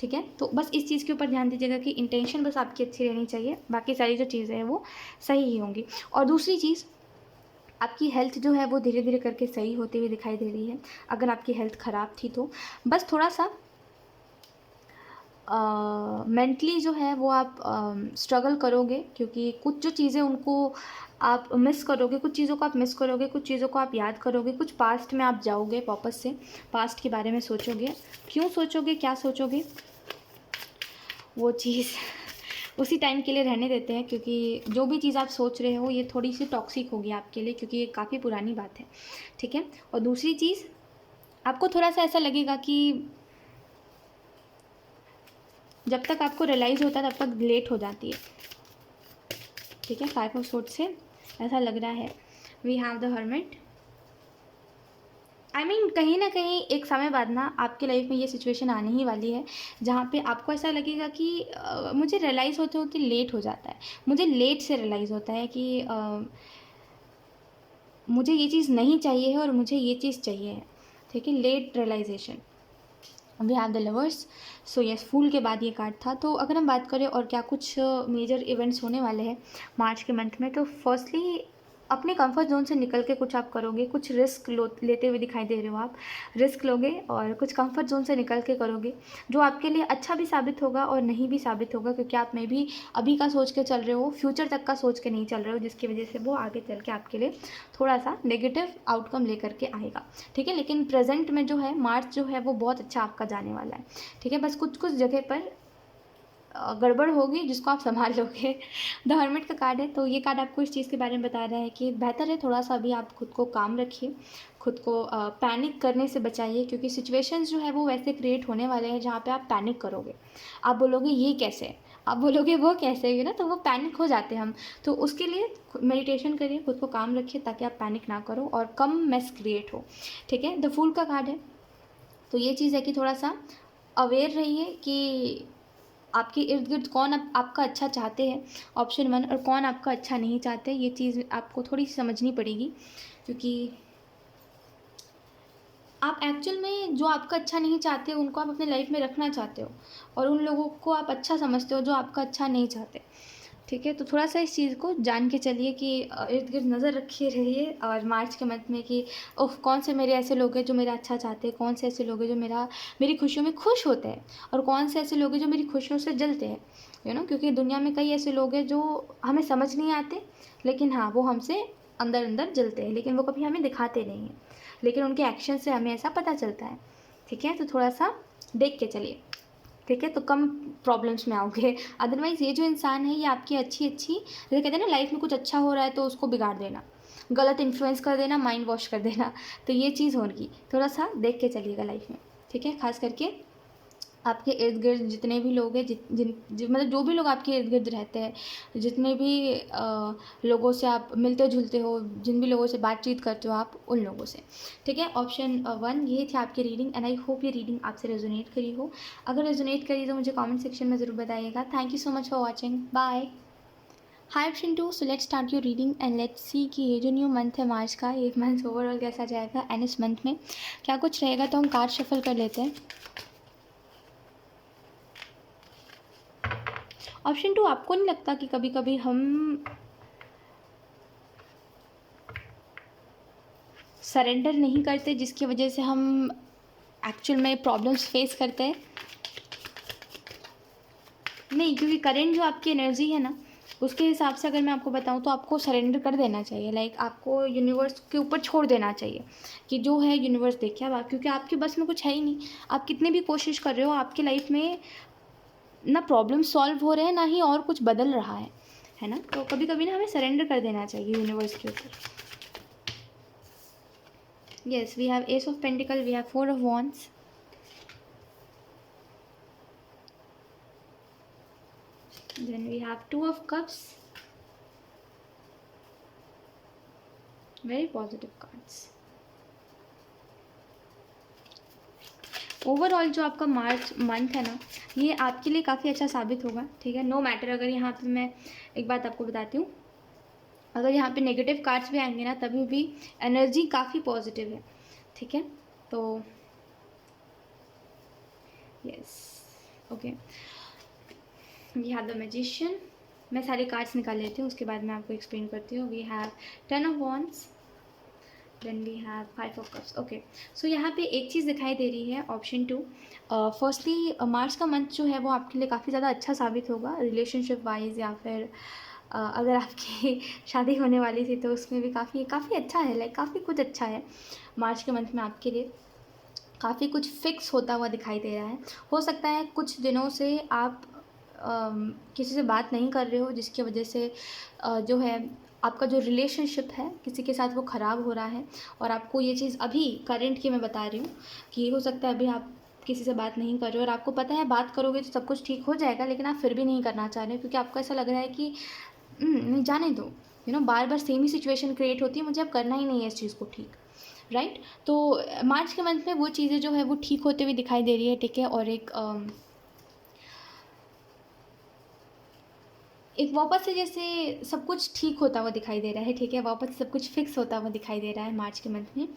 ठीक है। तो बस इस चीज़ के ऊपर ध्यान दीजिएगा कि इंटेंशन बस आपकी अच्छी रहनी चाहिए, बाकी सारी जो चीज़ें हैं वो सही ही होंगी। और दूसरी चीज़, आपकी हेल्थ जो है वो धीरे धीरे करके सही होती हुई दिखाई दे रही है। अगर आपकी हेल्थ ख़राब थी तो बस थोड़ा सा मेंटली जो है वो आप स्ट्रगल करोगे, क्योंकि कुछ जो चीज़ें उनको आप मिस करोगे, कुछ चीज़ों को आप मिस करोगे, कुछ चीज़ों को आप याद करोगे, कुछ पास्ट में आप जाओगे, वापस से पास्ट के बारे में सोचोगे। क्यों सोचोगे, क्या सोचोगे, वो चीज़ उसी टाइम के लिए रहने देते हैं, क्योंकि जो भी चीज़ आप सोच रहे हो ये थोड़ी सी टॉक्सिक होगी आपके लिए, क्योंकि ये काफ़ी पुरानी बात है, ठीक है। और दूसरी चीज़, आपको थोड़ा सा ऐसा लगेगा कि जब तक आपको रियलाइज़ होता है तब तक लेट हो जाती है, ठीक है। 5 ऑफ सोर्ड्स से ऐसा लग रहा है। We have the hermit. I mean कहीं ना कहीं एक समय बाद ना आपके लाइफ में ये सिचुएशन आने ही वाली है, जहाँ पे आपको ऐसा लगेगा कि मुझे रियलाइज़ होते होते लेट हो जाता है, मुझे लेट से रियलाइज़ होता है कि मुझे ये चीज़ नहीं चाहिए है और मुझे ये चीज़ चाहिए है, ठीक है। Late realisation. We have the lovers. So yes, fool के बाद ये कार्ड था। तो अगर हम बात करें और क्या कुछ मेजर इवेंट्स होने वाले हैं मार्च के मंथ में, तो फर्स्टली अपने कंफर्ट जोन से निकल के कुछ आप करोगे, कुछ रिस्क लेते हुए दिखाई दे रहे हो आप, रिस्क लोगे और कुछ कंफर्ट जोन से निकल के करोगे, जो आपके लिए अच्छा भी साबित होगा और नहीं भी साबित होगा, क्योंकि आप में भी अभी का सोच के चल रहे हो, फ्यूचर तक का सोच के नहीं चल रहे हो, जिसकी वजह से वो आगे चल के आपके लिए थोड़ा सा नेगेटिव आउटकम लेकर के आएगा, ठीक है। लेकिन प्रेजेंट में जो है मार्च जो है वो बहुत अच्छा आपका जाने वाला है, ठीक है। बस कुछ कुछ जगह पर गड़बड़ होगी जिसको आप संभाल लोगे। द हर्मिट का कार्ड है, तो ये कार्ड आपको इस चीज़ के बारे में बता रहा है कि बेहतर है थोड़ा सा अभी आप खुद को काम रखिए, खुद को पैनिक करने से बचाइए, क्योंकि सिचुएशंस जो है वो वैसे क्रिएट होने वाले हैं जहाँ पे आप पैनिक करोगे, आप बोलोगे ये कैसे, आप बोलोगे वो कैसे है ना, तो वो पैनिक हो जाते हैं हम। तो उसके लिए मेडिटेशन करिए, खुद को काम रखिए ताकि आप पैनिक ना करो और कम मेस क्रिएट हो, ठीक है। द फूल का कार्ड है, तो ये चीज़ है कि थोड़ा सा अवेयर रहिए कि आपके इर्द गिर्द कौन आपका अच्छा चाहते हैं, ऑप्शन 1, और कौन आपका अच्छा नहीं चाहते, ये चीज़ आपको थोड़ी सी समझनी पड़ेगी, क्योंकि आप एक्चुअल में जो आपका अच्छा नहीं चाहते उनको आप अपने लाइफ में रखना चाहते हो, और उन लोगों को आप अच्छा समझते हो जो आपका अच्छा नहीं चाहते, ठीक है। तो थोड़ा सा इस चीज़ को जान के चलिए कि इर्द गिर्द नज़र रखे रहिए, और मार्च के मंथ में कि ओह कौन से मेरे ऐसे लोग हैं जो मेरा अच्छा चाहते हैं, कौन से ऐसे लोग हैं जो मेरी खुशियों में खुश होते हैं, और कौन से ऐसे लोग हैं जो मेरी खुशियों से जलते हैं, क्योंकि दुनिया में कई ऐसे लोग हैं जो हमें समझ नहीं आते, लेकिन हाँ वो हमसे अंदर अंदर जलते हैं, लेकिन वो कभी हमें दिखाते नहीं हैं, लेकिन उनके एक्शन से हमें ऐसा पता चलता है, ठीक है। तो थोड़ा सा देख के चलिए, ठीक है, तो कम प्रॉब्लम्स में आओगे। अदरवाइज़ ये जो इंसान है ये आपकी अच्छी जैसे कहते हैं ना लाइफ में कुछ अच्छा हो रहा है तो उसको बिगाड़ देना, गलत इन्फ्लुएंस कर देना, माइंड वॉश कर देना, तो ये चीज़ होगी। थोड़ा सा देख के चलिएगा लाइफ में, ठीक है। खास करके आपके इर्द गिर्द जितने भी लोग हैं, मतलब जो भी लोग आपके इर्द गिर्द रहते हैं, जितने भी लोगों से आप मिलते जुलते हो, जिन भी लोगों से बातचीत करते हो आप, उन लोगों से, ठीक है। ऑप्शन 1 ये थी आपकी रीडिंग, एंड आई होप ये रीडिंग आपसे रेजोनेट करी हो। अगर रेजोनेट करी तो मुझे कमेंट सेक्शन में ज़रूर बताइएगा। Thank you so much for watching, bye. Hi option 2, so let's start your reading and let's see कि ये जो न्यू मंथ है मार्च का, ये मंथ ओवरऑल कैसा जाएगा, एंड इस मंथ में क्या कुछ रहेगा। तो हम कार्ड शफल कर लेते हैं। ऑप्शन 2, आपको नहीं लगता कि कभी कभी हम सरेंडर नहीं करते, जिसकी वजह से हम एक्चुअल में प्रॉब्लम्स फेस करते हैं? नहीं, क्योंकि करंट जो आपकी एनर्जी है ना, उसके हिसाब से अगर मैं आपको बताऊं तो आपको सरेंडर कर देना चाहिए, लाइक आपको यूनिवर्स के ऊपर छोड़ देना चाहिए कि जो है यूनिवर्स देखिए अब क्योंकि आपके बस में कुछ है ही नहीं। आप कितनी भी कोशिश कर रहे हो, आपकी लाइफ में ना प्रॉब्लम सॉल्व हो रहे हैं ना ही और कुछ बदल रहा है ना। तो कभी कभी ना हमें सरेंडर कर देना चाहिए यूनिवर्स के ऊपर। Yes, we have Ace of Pentacle, we have Four of Wands. Then we have Two of Cups. Very positive cards. Overall जो आपका मार्च मंथ है ना, ये आपके लिए काफ़ी अच्छा साबित होगा, ठीक है। नो मैटर, अगर यहाँ पे मैं एक बात आपको बताती हूँ, अगर यहाँ पे नेगेटिव कार्ड्स भी आएंगे ना तभी भी एनर्जी काफ़ी पॉजिटिव है, ठीक है। तो yes, okay, we have the magician. मैं सारे कार्ड्स निकाल लेती हूँ, उसके बाद मैं आपको एक्सप्लेन करती हूँ। We have 10 of Wands, then we have 5 of cups. Okay, so यहाँ पे एक चीज़ दिखाई दे रही है, ऑप्शन 2। फर्स्टली मार्च का मंथ जो है वो आपके लिए काफ़ी ज़्यादा अच्छा साबित होगा रिलेशनशिप वाइज, या फिर अगर आपकी शादी होने वाली थी तो उसमें भी काफ़ी काफ़ी अच्छा है, लाइक काफ़ी कुछ अच्छा है मार्च के मंथ में आपके लिए। काफ़ी कुछ फिक्स होता हुआ दिखाई दे रहा है। हो सकता है कुछ दिनों से आप किसी से बात नहीं कर रहे हो, जिसकी वजह से जो है आपका जो रिलेशनशिप है किसी के साथ वो ख़राब हो रहा है, और आपको ये चीज़ अभी करंट की मैं बता रही हूँ कि हो सकता है अभी आप किसी से बात नहीं कर रहे हो, और आपको पता है बात करोगे तो सब कुछ ठीक हो जाएगा, लेकिन आप फिर भी नहीं करना चाह रहे हो क्योंकि आपको ऐसा लग रहा है कि नहीं, जाने दो, बार बार सेम ही सिचुएशन क्रिएट होती है, मुझे अब करना ही नहीं है इस चीज़ को ठीक, राइट। तो मार्च के मंथ में वो चीज़ें जो है वो ठीक होते हुए दिखाई दे रही है, ठीक है। और एक वापस से जैसे सब कुछ ठीक होता हुआ दिखाई दे रहा है, ठीक है, वापस से सब कुछ फिक्स होता हुआ दिखाई दे रहा है मार्च के मंथ में।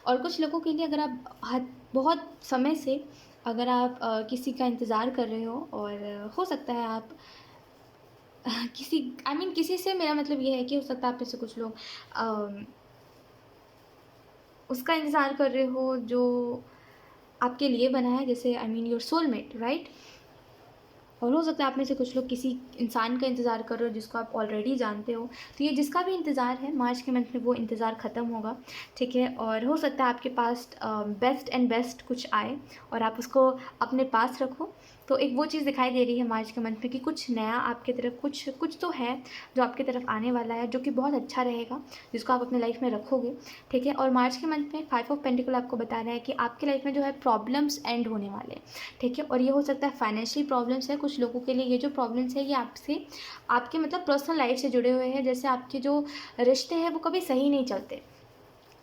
और कुछ लोगों के लिए अगर आप बहुत समय से अगर आप किसी का इंतज़ार कर रहे हो, और हो सकता है आप किसी किसी से, मेरा मतलब ये है कि हो सकता है आप में से कुछ लोग उसका इंतज़ार कर रहे हो जो आपके लिए बना है, जैसे योर सोलमेट, राइट। और हो सकता है आप में से कुछ लोग किसी इंसान का इंतज़ार कर रहे हो जिसको आप ऑलरेडी जानते हो। तो ये जिसका भी इंतज़ार है मार्च के मंथ में वो इंतज़ार ख़त्म होगा, ठीक है। और हो सकता है आपके पास बेस्ट एंड बेस्ट कुछ आए और आप उसको अपने पास रखो। तो एक वो चीज़ दिखाई दे रही है मार्च के मंथ में कि कुछ नया आपकी तरफ कुछ तो है जो आपकी तरफ आने वाला है, जो कि बहुत अच्छा रहेगा, जिसको आप अपने लाइफ में रखोगे, ठीक है। और मार्च के मंथ में 5 ऑफ पेंटिकल आपको बता रहा है कि आपकी लाइफ में जो है प्रॉब्लम्स एंड होने वाले हैं, ठीक है। और ये हो सकता है फाइनेंशियल प्रॉब्लम्स है कुछ लोगों के लिए। ये जो प्रॉब्लम्स है ये आपसे, आपके मतलब पर्सनल लाइफ से जुड़े हुए हैं। जैसे आपके जो रिश्ते हैं वो कभी सही नहीं चलते,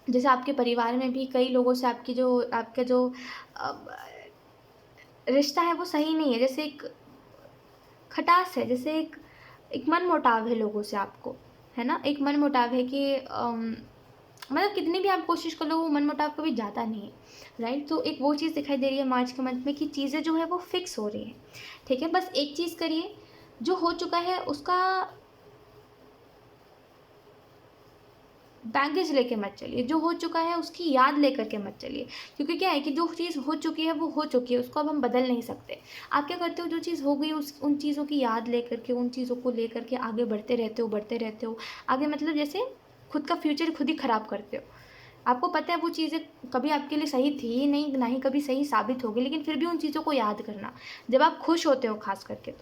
जैसे आपके परिवार में भी कई लोगों से आपका जो रिश्ता है वो सही नहीं है, जैसे एक खटास है, जैसे एक मन मुटाव है लोगों से आपको, है ना। एक मन मुटाव है कि मतलब कितनी भी आप कोशिश कर लो वो मन मुटाव कभी जाता नहीं है, राइट। तो एक वो चीज़ दिखाई दे रही है मार्च के मंथ में कि चीज़ें जो है वो फिक्स हो रही हैं, ठीक है। बस एक चीज़ करिए, जो हो चुका है उसका बैगेज लेके मत चलिए, जो हो चुका है उसकी याद लेकर के मत चलिए, क्योंकि क्या है कि जो चीज़ हो चुकी है वो हो चुकी है, उसको अब हम बदल नहीं सकते। आप क्या करते हो, जो चीज़ हो गई उन चीज़ों की याद लेकर के, उन चीज़ों को लेकर के आगे बढ़ते रहते हो आगे, मतलब जैसे खुद का फ्यूचर खुद ही ख़राब करते हो। आपको पता है वो चीज़ें कभी आपके लिए सही थी ही नहीं, ना ही कभी सही साबित होगी, लेकिन फिर भी उन चीज़ों को याद करना जब आप खुश होते हो खास करके,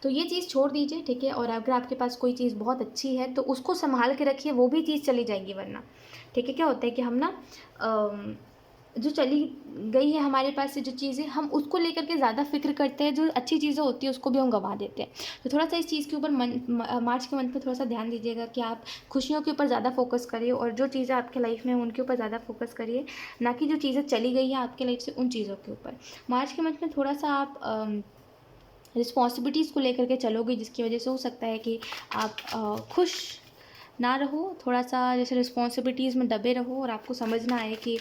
तो ये चीज़ छोड़ दीजिए, ठीक है। और अगर आपके पास कोई चीज़ बहुत अच्छी है तो उसको संभाल के रखिए, वो भी चीज़ चली जाएगी वरना, ठीक है। क्या होता है कि हम ना जो चली गई है हमारे पास से जो चीज़ें, हम उसको लेकर के ज़्यादा फिक्र करते हैं, जो अच्छी चीज़ें होती है उसको भी हम गंवा देते हैं। तो थोड़ा सा इस चीज़ के ऊपर मार्च के मंथ में थोड़ा सा ध्यान दीजिएगा कि आप खुशियों के ऊपर ज़्यादा फोकस करिए, और जो चीज़ें आपके लाइफ में उनके ऊपर ज़्यादा फोकस करिए, ना कि जो चीज़ें चली गई हैं आपके लाइफ से उन चीज़ों के ऊपर। मार्च के मंथ में थोड़ा सा आप रिस्पॉन्सिबिलिटीज़ को लेकर के चलोगे, जिसकी वजह से हो सकता है कि आप खुश ना रहो, थोड़ा सा जैसे रिस्पॉन्सिबिलिटीज़ में दबे रहो, और आपको समझ ना आए कि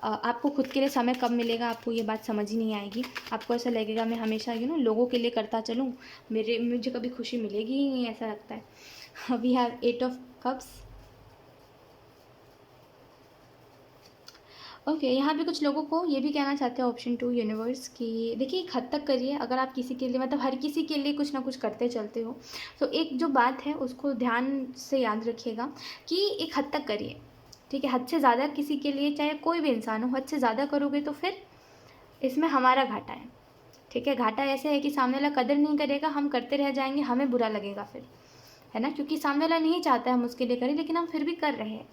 आपको खुद के लिए समय कब मिलेगा, आपको ये बात समझ ही नहीं आएगी। आपको ऐसा लगेगा मैं हमेशा लोगों के लिए करता चलूँ, मुझे कभी खुशी मिलेगी ही नहीं, ऐसा लगता है। We have 8 of cups. Okay, यहाँ पे कुछ लोगों को ये भी कहना चाहते हैं ऑप्शन 2 यूनिवर्स की, देखिए एक हद तक करिए। अगर आप किसी के लिए, मतलब हर किसी के लिए कुछ ना कुछ करते चलते हो, तो एक जो बात है उसको ध्यान से याद रखिएगा कि एक हद तक करिए, ठीक है। हद से ज़्यादा किसी के लिए, चाहे कोई भी इंसान हो, हद से ज़्यादा करोगे तो फिर इसमें हमारा घाटा है, ठीक है। घाटा ऐसे है कि सामने वाला कदर नहीं करेगा, हम करते रह जाएंगे, हमें बुरा लगेगा फिर, है ना, क्योंकि सामने वाला नहीं चाहता है हम उसके लिए करें, लेकिन हम फिर भी कर रहे हैं,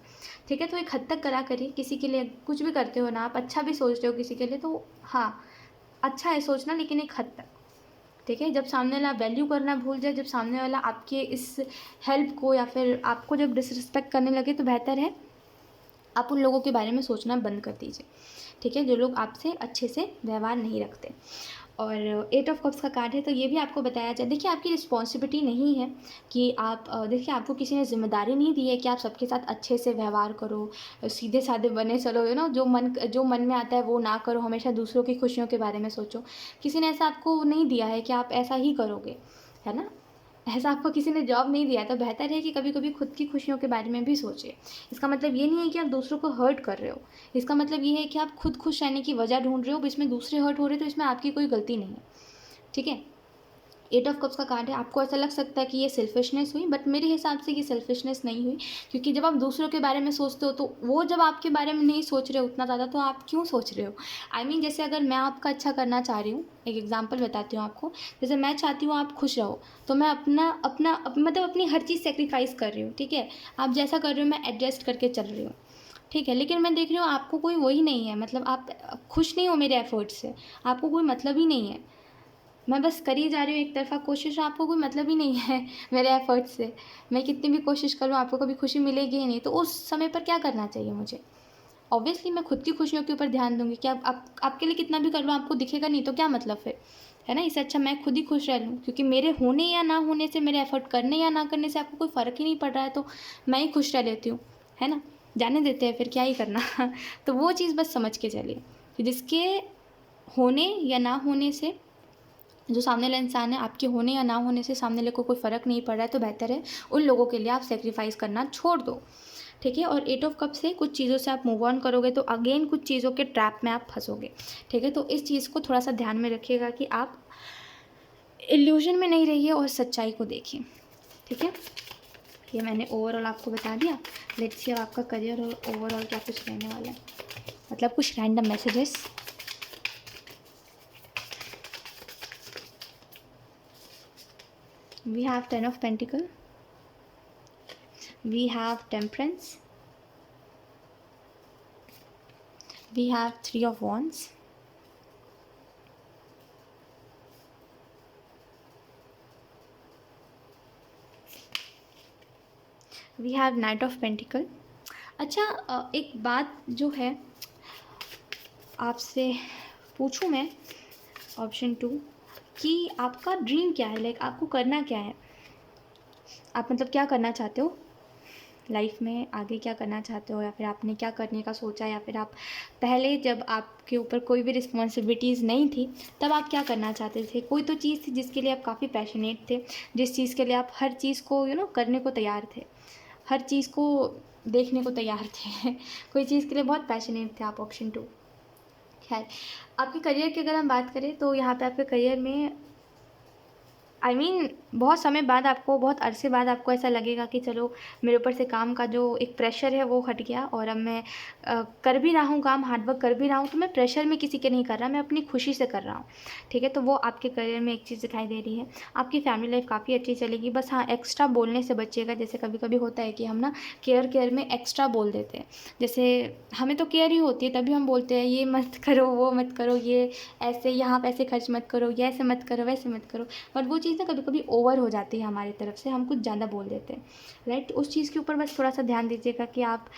ठीक है। तो एक हद तक करा करिए। किसी के लिए कुछ भी करते हो ना, आप अच्छा भी सोचते हो किसी के लिए, तो हाँ अच्छा है सोचना, लेकिन एक हद तक, ठीक है। जब सामने वाला वैल्यू करना भूल जाए, जब सामने वाला आपके इस हेल्प को या फिर आपको जब डिसरिस्पेक्ट करने लगे, तो बेहतर है आप उन लोगों के बारे में सोचना बंद कर दीजिए, ठीक है, जो लोग आपसे अच्छे से व्यवहार नहीं रखते। और 8 ऑफ कप्स का कार्ड है, तो ये भी आपको बताया जाए, देखिए आपकी रिस्पॉन्सिबिलिटी नहीं है कि आप देखिए आपको किसी ने जिम्मेदारी नहीं दी है कि आप सबके साथ अच्छे से व्यवहार करो, सीधे साधे बने चलो, जो मन में आता है वो ना करो, हमेशा दूसरों की खुशियों के बारे में सोचो। किसी ने ऐसा आपको नहीं दिया है कि आप ऐसा ही करोगे, है ना। ऐसा आपको किसी ने जॉब नहीं दिया, तो बेहतर है कि कभी कभी खुद की खुशियों के बारे में भी सोचें। इसका मतलब ये नहीं है कि आप दूसरों को हर्ट कर रहे हो, इसका मतलब ये है कि आप खुद खुश रहने की वजह ढूंढ रहे हो। अब इसमें दूसरे हर्ट हो रहे, तो इसमें आपकी कोई गलती नहीं है, ठीक है। एट ऑफ कप्स का कार्ड है। आपको ऐसा लग सकता है कि ये सेल्फिशनेस हुई, बट मेरे हिसाब से ये सेल्फिशनेस नहीं हुई, क्योंकि जब आप दूसरों के बारे में सोचते हो तो वो जब आपके बारे में नहीं सोच रहे हो उतना ज़्यादा, तो आप क्यों सोच रहे हो। आई मीन जैसे अगर मैं आपका अच्छा करना चाह रही हूँ, एक एग्जाम्पल बताती हूँ आपको। जैसे मैं चाहती हूँ आप खुश रहो, तो मैं मतलब अपनी हर चीज़ सेक्रीफाइस कर रही हूँ, ठीक है। आप जैसा कर रहे हो मैं एडजस्ट करके चल रही हूँ, ठीक है। लेकिन मैं देख रही हूँ आपको कोई वही नहीं है, मतलब आप खुश नहीं हो मेरे एफर्ट्स से, आपको कोई मतलब ही नहीं है। मैं बस करी जा रही हूँ एक तरफ़ा कोशिश, आपको कोई मतलब ही नहीं है मेरे एफ़र्ट्स से। मैं कितनी भी कोशिश करूँ आपको कभी खुशी मिलेगी ही नहीं, तो उस समय पर क्या करना चाहिए मुझे? ऑब्वियसली मैं खुद की खुशियों के ऊपर ध्यान दूँगी कि आप आपके लिए कितना भी कर लो आपको दिखेगा नहीं, तो क्या मतलब फिर, है ना? इससे अच्छा मैं खुद ही खुश रह लूँ, क्योंकि मेरे होने या ना होने से, मेरे एफ़र्ट करने या ना करने से आपको कोई फ़र्क ही नहीं पड़ रहा है, तो मैं ही खुश रह लेती हूँ, है ना? जाने देते हैं फिर, क्या ही करना। तो वो चीज़ बस समझ के चलिए कि जिसके होने या ना होने से, जो सामने वाला इंसान है, आपके होने या ना होने से सामने वाले को कोई फ़र्क नहीं पड़ रहा है, तो बेहतर है उन लोगों के लिए आप सेक्रीफाइस करना छोड़ दो, ठीक है। और एट ऑफ कप से कुछ चीज़ों से आप मूव ऑन करोगे, तो अगेन कुछ चीज़ों के ट्रैप में आप फंसोगे, ठीक है। तो इस चीज़ को थोड़ा सा ध्यान में रखिएगा कि आप इल्यूजन में नहीं रहिए और सच्चाई को देखिए, ठीक है। ये मैंने ओवरऑल आपको बता दिया। लेट्स सी अब आपका करियर और ओवरऑल क्या कुछ रहने वाला है, मतलब कुछ random messages. We have 10 of Pentacle, we have Temperance, we have 3 of Wands, we have Knight of Pentacle। अच्छा, एक बात जो है आपसे पूछूं मैं, ऑप्शन 2, कि आपका ड्रीम क्या है, लाइक आपको करना क्या है, आप मतलब क्या करना चाहते हो लाइफ में, आगे क्या करना चाहते हो, या फिर आपने क्या करने का सोचा, या फिर आप पहले जब आपके ऊपर कोई भी रिस्पॉन्सिबिलिटीज़ नहीं थी तब आप क्या करना चाहते थे। कोई तो चीज़ थी जिसके लिए आप काफ़ी पैशनेट थे, जिस चीज़ के लिए आप हर चीज़ को करने को तैयार थे, हर चीज़ को देखने को तैयार थे। कोई चीज़ के लिए बहुत पैशनेट थे आप, ऑप्शन 2। खैर, आपके करियर की अगर हम बात करें तो यहाँ पे आपके करियर में बहुत समय बाद आपको, बहुत अरसे बाद आपको ऐसा लगेगा कि चलो मेरे ऊपर से काम का जो एक प्रेशर है वो हट गया, और अब मैं कर भी रहा हूँ काम, हार्डवर्क कर भी रहा हूँ, तो मैं प्रेशर में किसी के नहीं कर रहा, मैं अपनी खुशी से कर रहा हूँ, ठीक है। तो वो आपके करियर में एक चीज़ दिखाई दे रही है। आपकी फैमिली लाइफ काफ़ी अच्छी चलेगी, बस हाँ एक्स्ट्रा बोलने से बचिएगा। जैसे कभी कभी होता है कि हम ना केयर में एक्स्ट्रा बोल देते हैं। जैसे हमें तो केयर ही होती है, तभी हम बोलते हैं ये मत करो, वो मत करो, ये ऐसे यहाँ पैसे खर्च मत करो, ये ऐसे मत करो, वैसे मत करो। बट वो चीज़ ना कभी कभी ओवर हो जाती है हमारी तरफ से, हम कुछ ज़्यादा बोल देते हैं, राइट। उस चीज़ के ऊपर बस थोड़ा सा ध्यान दीजिएगा कि आप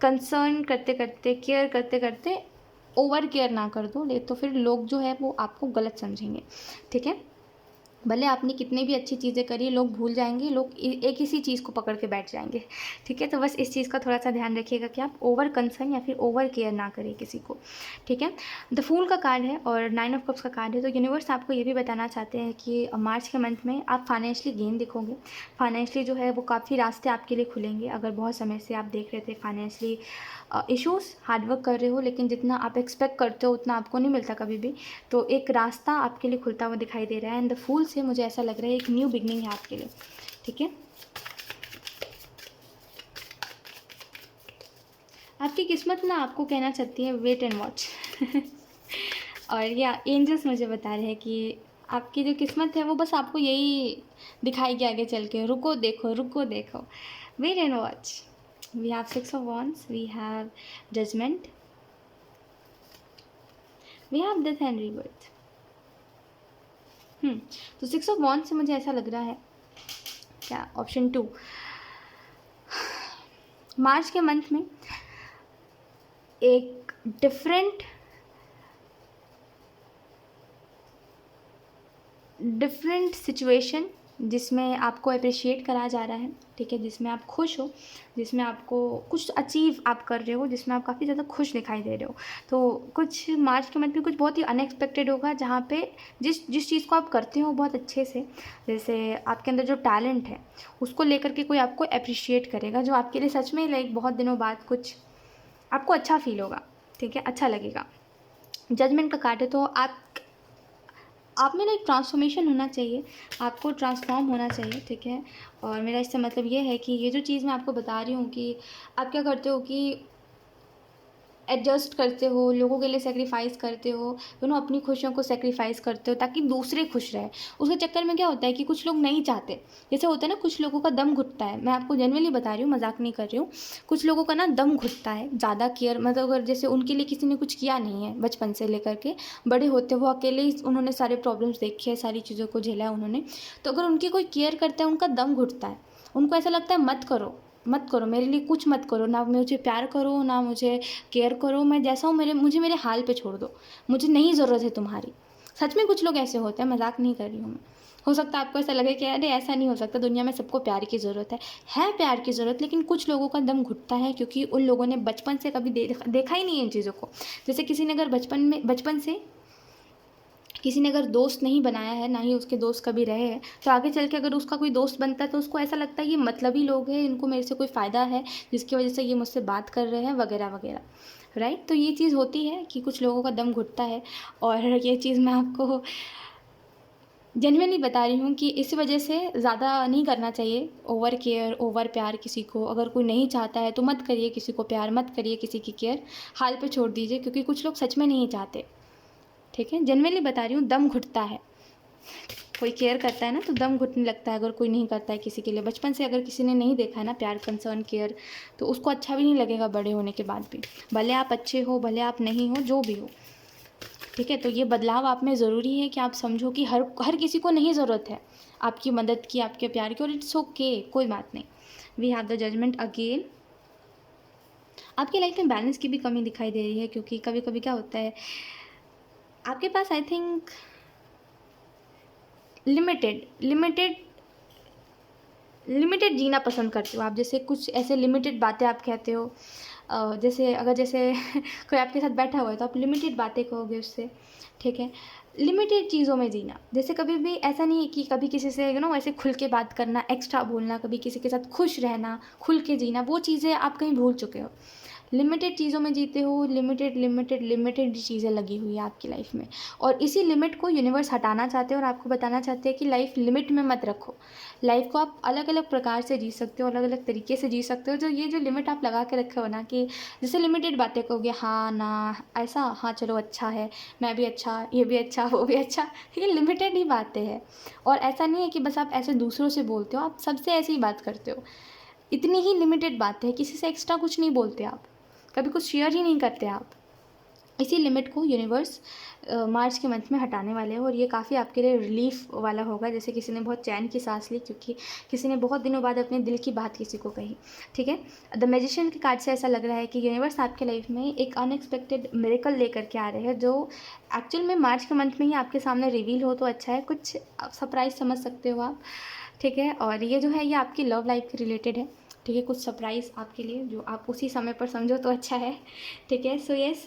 कंसर्न करते करते, केयर करते करते ओवर केयर ना कर दो, ले तो फिर लोग जो है वो आपको गलत समझेंगे, ठीक है। भले आपने कितनी भी अच्छी चीज़ें करी, लोग भूल जाएंगे, लोग एक इसी चीज़ को पकड़ के बैठ जाएंगे, ठीक है। तो बस इस चीज़ का थोड़ा सा ध्यान रखिएगा कि आप ओवर कंसर्न या फिर ओवर केयर ना करें किसी को, ठीक है। द फूल का कार्ड है और 9 ऑफ कप्स का कार्ड है। तो यूनिवर्स आपको ये भी बताना चाहते हैं कि मार्च के मंथ में आप फाइनेंशियली गेन दिखोगे। फाइनेंशियली जो है वो काफ़ी रास्ते आपके लिए खुलेंगे। अगर बहुत समय से आप देख रहे थे फाइनेंशियली इश्यूज़, हार्डवर्क कर रहे हो, लेकिन जितना आप एक्सपेक्ट करते हो उतना आपको नहीं मिलता कभी भी, तो एक रास्ता आपके लिए खुलता हुआ दिखाई दे रहा है। एंड द फूल से मुझे ऐसा लग रहा है एक न्यू बिगनिंग है आपके लिए, ठीक है। आपकी किस्मत ना आपको कहना चाहती है वेट एंड वॉच। और या एंजल्स मुझे बता रहे हैं कि आपकी जो किस्मत है वो बस आपको यही दिखाएगी आगे चल के, रुको देखो, रुको देखो, wait and watch. We have 6 of wands, we have judgement, we have death and rebirth. तो 6 ऑफ वॉन्ड्स से मुझे ऐसा लग रहा है, क्या, ऑप्शन 2, मार्च के मंथ में एक डिफरेंट सिचुएशन जिसमें आपको अप्रिशिएट करा जा रहा है, ठीक है, जिसमें आप खुश हो, जिसमें आपको कुछ अचीव आप कर रहे हो, जिसमें आप काफ़ी ज़्यादा खुश दिखाई दे रहे हो। तो कुछ मार्च के मंथ में कुछ बहुत ही अनएक्सपेक्टेड होगा, जहाँ पे जिस जिस चीज़ को आप करते हो बहुत अच्छे से, जैसे आपके अंदर जो टैलेंट है उसको लेकर के कोई आपको अप्रिशिएट करेगा, जो आपके लिए सच में लाइक बहुत दिनों बाद कुछ आपको अच्छा फील होगा, ठीक है, अच्छा लगेगा। जजमेंट का कार्ड है, तो आप में ना एक ट्रांसफॉर्मेशन होना चाहिए, आपको ट्रांसफॉर्म होना चाहिए, ठीक है। और मेरा इससे मतलब ये है कि ये जो चीज़ मैं आपको बता रही हूँ कि आप क्या करते हो कि एडजस्ट करते हो, लोगों के लिए सेक्रीफाइस करते हो, अपनी खुशियों को सेक्रीफाइस करते हो ताकि दूसरे खुश रहे। उसके चक्कर में क्या होता है कि कुछ लोग नहीं चाहते, जैसे होता है ना, कुछ लोगों का दम घुटता है, मैं आपको जेन्युइनली बता रही हूँ, मजाक नहीं कर रही हूँ। कुछ लोगों का ना दम घुटता है, ज़्यादा केयर, मतलब अगर जैसे उनके लिए किसी ने कुछ किया नहीं है बचपन से लेकर के बड़े होते, वो अकेले ही उन्होंने सारे प्रॉब्लम्स देखे हैं, सारी चीज़ों को झेला है उन्होंने, तो अगर उनकी कोई केयर करता है उनका दम घुटता है, उनको ऐसा लगता है मत करो, मत करो, मेरे लिए कुछ मत करो, ना मुझे प्यार करो, ना मुझे केयर करो, मैं जैसा हूँ मुझे मेरे हाल पे छोड़ दो, मुझे नहीं ज़रूरत है तुम्हारी। सच में कुछ लोग ऐसे होते हैं, मजाक नहीं कर रही हूँ मैं। हो सकता है आपको ऐसा लगे कि अरे ऐसा नहीं हो सकता, दुनिया में सबको प्यार की ज़रूरत है प्यार की ज़रूरत, लेकिन कुछ लोगों का दम घुटता है क्योंकि उन लोगों ने बचपन से कभी देखा ही नहीं है इन चीज़ों को। जैसे किसी ने अगर बचपन से किसी ने अगर दोस्त नहीं बनाया है, ना ही उसके दोस्त कभी रहे हैं, तो आगे चल के अगर उसका कोई दोस्त बनता है तो उसको ऐसा लगता है ये मतलबी लोग हैं, इनको मेरे से कोई फ़ायदा है जिसकी वजह से ये मुझसे बात कर रहे हैं वगैरह वगैरह, राइट। तो ये चीज़ होती है कि कुछ लोगों का दम घुटता है, और ये चीज़ मैं आपको जेन्युइनली बता रही हूँ कि इस वजह से ज़्यादा नहीं करना चाहिए ओवर केयर, ओवर प्यार किसी को। अगर कोई नहीं चाहता है तो मत करिए किसी को प्यार, मत करिए किसी की केयर, हाल पे छोड़ दीजिए, क्योंकि कुछ लोग सच में नहीं चाहते, ठीक है, जेन्युइनली बता रही हूँ, दम घुटता है। कोई केयर करता है ना तो दम घुटने लगता है, अगर कोई नहीं करता है किसी के लिए, बचपन से अगर किसी ने नहीं देखा है ना प्यार, कंसर्न, केयर, तो उसको अच्छा भी नहीं लगेगा बड़े होने के बाद भी, भले आप अच्छे हो, भले आप नहीं हो, जो भी हो, ठीक है। तो ये बदलाव आप में ज़रूरी है कि आप समझो कि हर किसी को नहीं ज़रूरत है आपकी मदद की, आपके प्यार की, और इट्स ओके, कोई बात नहीं। We have the judgement again. आपकी लाइफ में बैलेंस की भी कमी दिखाई दे रही है, क्योंकि कभी कभी क्या होता है आपके पास, I think, limited limited limited जीना पसंद करते हो आप। जैसे कुछ ऐसे लिमिटेड बातें आप कहते हो, जैसे कोई आपके साथ बैठा हुआ है तो आप लिमिटेड बातें कहोगे उससे, ठीक है। लिमिटेड चीज़ों में जीना, जैसे कभी भी ऐसा नहीं है कि कभी किसी से ऐसे खुल के बात करना, एक्स्ट्रा बोलना, कभी किसी के साथ खुश रहना, खुल के जीना, वो चीज़ें आप कहीं भूल चुके हो। लिमिटेड चीज़ों में जीते हो, लिमिटेड लिमिटेड लिमिटेड चीज़ें लगी हुई है आपकी लाइफ में, और इसी लिमिट को यूनिवर्स हटाना चाहते हैं और आपको बताना चाहते हैं कि लाइफ लिमिट में मत रखो। लाइफ को आप अलग अलग प्रकार से जी सकते हो, अलग अलग तरीके से जी सकते हो। जो लिमिट आप लगा के रखे हो ना, कि जैसे लिमिटेड बातें कहोगे, हाँ ना ऐसा, हाँ चलो अच्छा है, मैं भी अच्छा, ये भी अच्छा, वो भी अच्छा, ये लिमिटेड ही बातें हैं। और ऐसा नहीं है कि बस आप ऐसे दूसरों से बोलते हो, आप सबसे ऐसे ही बात करते हो। इतनी ही लिमिटेड बातें हैं, किसी से एक्स्ट्रा कुछ नहीं बोलते आप, कभी कुछ शेयर ही नहीं करते आप। इसी लिमिट को यूनिवर्स मार्च के मंथ में हटाने वाले हैं, और ये काफ़ी आपके लिए रिलीफ वाला होगा। जैसे किसी ने बहुत चैन की सांस ली, क्योंकि किसी ने बहुत दिनों बाद अपने दिल की बात किसी को कही, ठीक है। द मैजिशियन के कार्ड से ऐसा लग रहा है कि यूनिवर्स आपके लाइफ में एक अनएक्सपेक्टेड मिरेकल लेकर के आ रहे हैं, जो एक्चुअल में मार्च के मंथ में ही आपके सामने रिवील हो तो अच्छा है, कुछ सरप्राइज समझ सकते हो आप, ठीक है। और ये जो है ये आपकी लव लाइफ के रिलेटेड है, ठीक है, कुछ सरप्राइज़ आपके लिए जो आप उसी समय पर समझो तो अच्छा है, ठीक है। सो येस,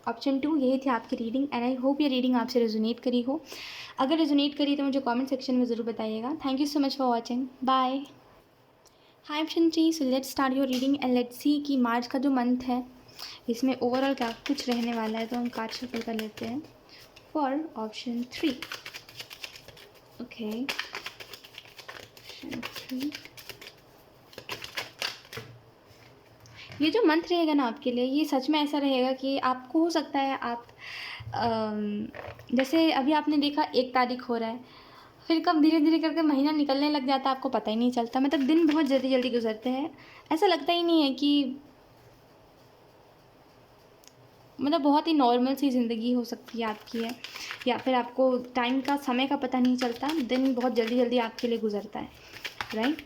ऑप्शन 2 यही थी आपकी रीडिंग, एंड आई होप ये रीडिंग आपसे रेजोनेट करी हो। अगर रेजोनेट करी तो मुझे कमेंट सेक्शन में ज़रूर बताइएगा। Thank you so much for watching, bye. Hi option 3, so let's start your reading and let's see कि मार्च का जो मंथ है इसमें ओवरऑल क्या कुछ रहने वाला है। तो हम कार्ड शफल कर लेते हैं फॉर ऑप्शन 3। ओके, ऑप्शन 3, ये जो मंथ रहेगा ना आपके लिए, ये सच में ऐसा रहेगा कि आपको हो सकता है आप जैसे अभी आपने देखा 1 तारीख हो रहा है, फिर कब धीरे धीरे करके महीना निकलने लग जाता है, आपको पता ही नहीं चलता। मतलब दिन बहुत जल्दी जल्दी गुजरते हैं, ऐसा लगता ही नहीं है कि, मतलब बहुत ही नॉर्मल सी ज़िंदगी हो सकती है आपकी है, या फिर आपको टाइम का, समय का पता नहीं चलता, दिन बहुत जल्दी जल्दी आपके लिए गुजरता है, राइट।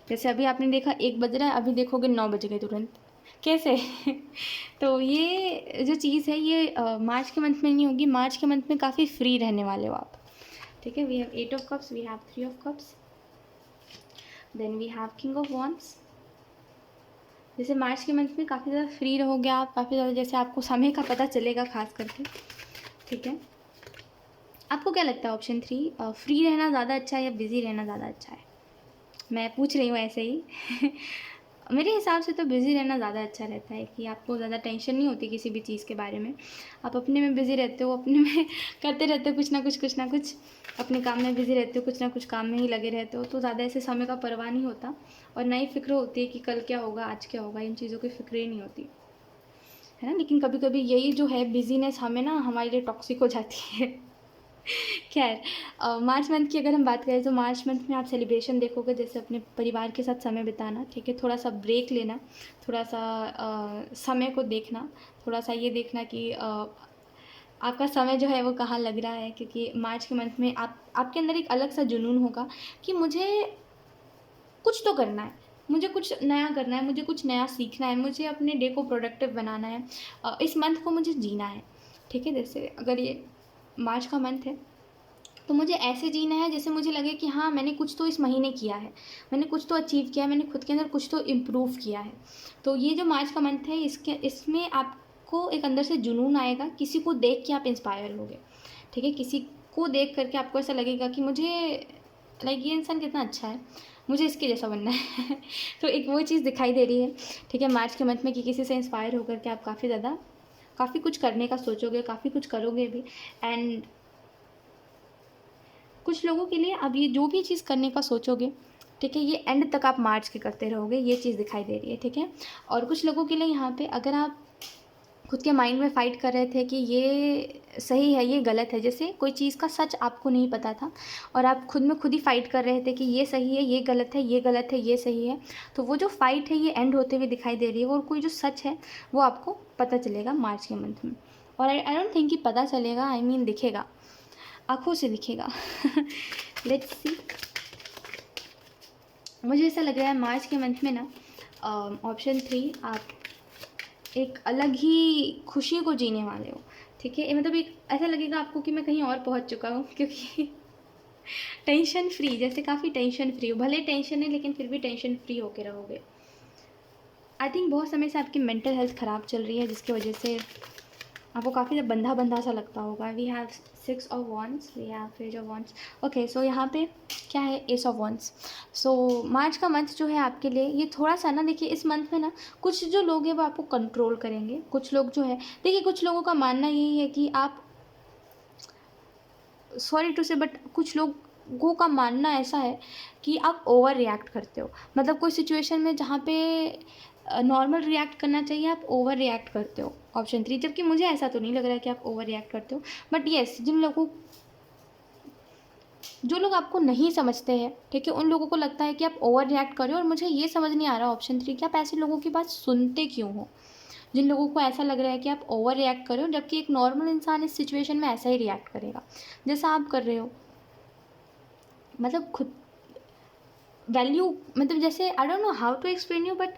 जैसे अभी आपने देखा 1 बज रहा है, अभी देखोगे 9 बज गए तुरंत, कैसे? तो ये जो चीज़ है ये मार्च के मंथ में नहीं होगी। मार्च के मंथ में काफ़ी फ्री रहने वाले हो आप, ठीक है, we have 8 of cups, we have 3 of cups, then we have king of wands. जैसे मार्च के मंथ में काफ़ी ज़्यादा फ्री रहोगे आप, काफ़ी ज़्यादा जैसे आपको समय का पता चलेगा खास करके, ठीक है। आपको क्या लगता है ऑप्शन 3, फ्री रहना ज़्यादा अच्छा है या बिज़ी रहना ज़्यादा अच्छा है? मैं पूछ रही हूँ ऐसे ही मेरे हिसाब से तो बिज़ी रहना ज़्यादा अच्छा रहता है कि आपको ज़्यादा टेंशन नहीं होती किसी भी चीज़ के बारे में। आप अपने में बिज़ी रहते हो, अपने में करते रहते हो कुछ ना कुछ, अपने काम में बिज़ी रहते हो, कुछ ना कुछ काम में ही लगे रहते हो, तो ज़्यादा ऐसे समय का परवाह नहीं होता और ना ही फ़िक्र होती है कि कल क्या होगा, आज क्या होगा, इन चीज़ों की फ़िक्र ही नहीं होती, है ना। लेकिन कभी कभी यही जो है बिज़ीनेस हमें ना हमारे लिए टॉक्सिक हो जाती है खैर, मार्च मंथ की अगर हम बात करें तो मार्च मंथ में आप सेलिब्रेशन देखोगे, जैसे अपने परिवार के साथ समय बिताना, ठीक है, थोड़ा सा ब्रेक लेना, थोड़ा सा समय को देखना, थोड़ा सा ये देखना कि आपका समय जो है वो कहाँ लग रहा है, क्योंकि मार्च के मंथ में आपके अंदर एक अलग सा जुनून होगा कि मुझे कुछ तो करना है, मुझे कुछ नया करना है, मुझे कुछ नया सीखना है, मुझे अपने डे को प्रोडक्टिव बनाना है, इस मंथ को मुझे जीना है, ठीक है। जैसे अगर ये मार्च का मंथ है तो मुझे ऐसे जीना है जैसे मुझे लगे कि हाँ मैंने कुछ तो इस महीने किया है, मैंने कुछ तो अचीव किया है, मैंने खुद के अंदर कुछ तो इम्प्रूव किया है। तो ये जो मार्च का मंथ है इसमें आपको एक अंदर से जुनून आएगा, किसी को देख के आप इंस्पायर होगे, ठीक है, किसी को देख करके आपको ऐसा लगेगा कि मुझे लाइक ये इंसान कितना अच्छा है, मुझे इसके जैसा बनना है तो एक वो चीज़ दिखाई दे रही है, ठीक है, मार्च के मंथ में कि किसी से इंस्पायर होकर के आप काफ़ी कुछ करने का सोचोगे, काफ़ी कुछ करोगे भी। एंड कुछ लोगों के लिए अब ये जो भी चीज़ करने का सोचोगे, ठीक है, ये एंड तक आप मार्च के करते रहोगे, ये चीज़ दिखाई दे रही है, ठीक है। और कुछ लोगों के लिए यहाँ पे अगर आप खुद के माइंड में फ़ाइट कर रहे थे कि ये सही है, ये गलत है, जैसे कोई चीज़ का सच आपको नहीं पता था और आप खुद में खुद ही फ़ाइट कर रहे थे कि ये सही है, ये गलत है, ये गलत है, ये सही है, तो वो जो फ़ाइट है ये एंड होते हुए दिखाई दे रही है और कोई जो सच है वो आपको पता चलेगा मार्च के मंथ में। और आई डोंट थिंक कि पता चलेगा, आई मीन दिखेगा, आँखों से दिखेगा लेट्स सी। मुझे ऐसा लग रहा है मार्च के मंथ में ना ऑप्शन 3 आप एक अलग ही खुशी को जीने वाले हो, ठीक है। मतलब एक ऐसा लगेगा आपको कि मैं कहीं और पहुंच चुका हूँ, क्योंकि टेंशन फ्री, जैसे काफ़ी टेंशन फ्री हो, भले टेंशन है लेकिन फिर भी टेंशन फ्री होके रहोगे। आई थिंक बहुत समय से आपकी मेंटल हेल्थ ख़राब चल रही है जिसकी वजह से आपको काफ़ी बंधा बंधा सा लगता होगा। We have 6 of wands, we have page of wands. Okay, so यहाँ पे क्या है, ace of wands. So March का मंथ जो है आपके लिए ये थोड़ा सा ना, देखिए इस मंथ में ना कुछ जो लोग हैं वो आपको कंट्रोल करेंगे, कुछ लोग जो है, देखिए कुछ लोगों का मानना यही है कि आप, सॉरी टू से बट कुछ लोगों का मानना ऐसा है कि आप ओवर रिएक्ट करते हो, मतलब कोई सिचुएशन में जहाँ पे नॉर्मल रिएक्ट करना चाहिए आप ओवर रिएक्ट करते हो, ऑप्शन 3। जबकि मुझे ऐसा तो नहीं लग रहा है कि आप ओवर रिएक्ट करते हो, बट येस जो लोग आपको नहीं समझते हैं, ठीक है, उन लोगों को लगता है कि आप ओवर रिएक्ट कर रहे हो। और मुझे ये समझ नहीं आ रहा ऑप्शन 3 कि आप ऐसे लोगों की बात सुनते क्यों हो, जिन लोगों को ऐसा लग रहा है कि आप ओवर रिएक्ट कर रहे हो, जबकि एक नॉर्मल इंसान इस सिचुएशन में ऐसा ही रिएक्ट करेगा जैसा आप कर रहे हो। मतलब खुद वैल्यू, मतलब जैसे I don't know how to explain you, but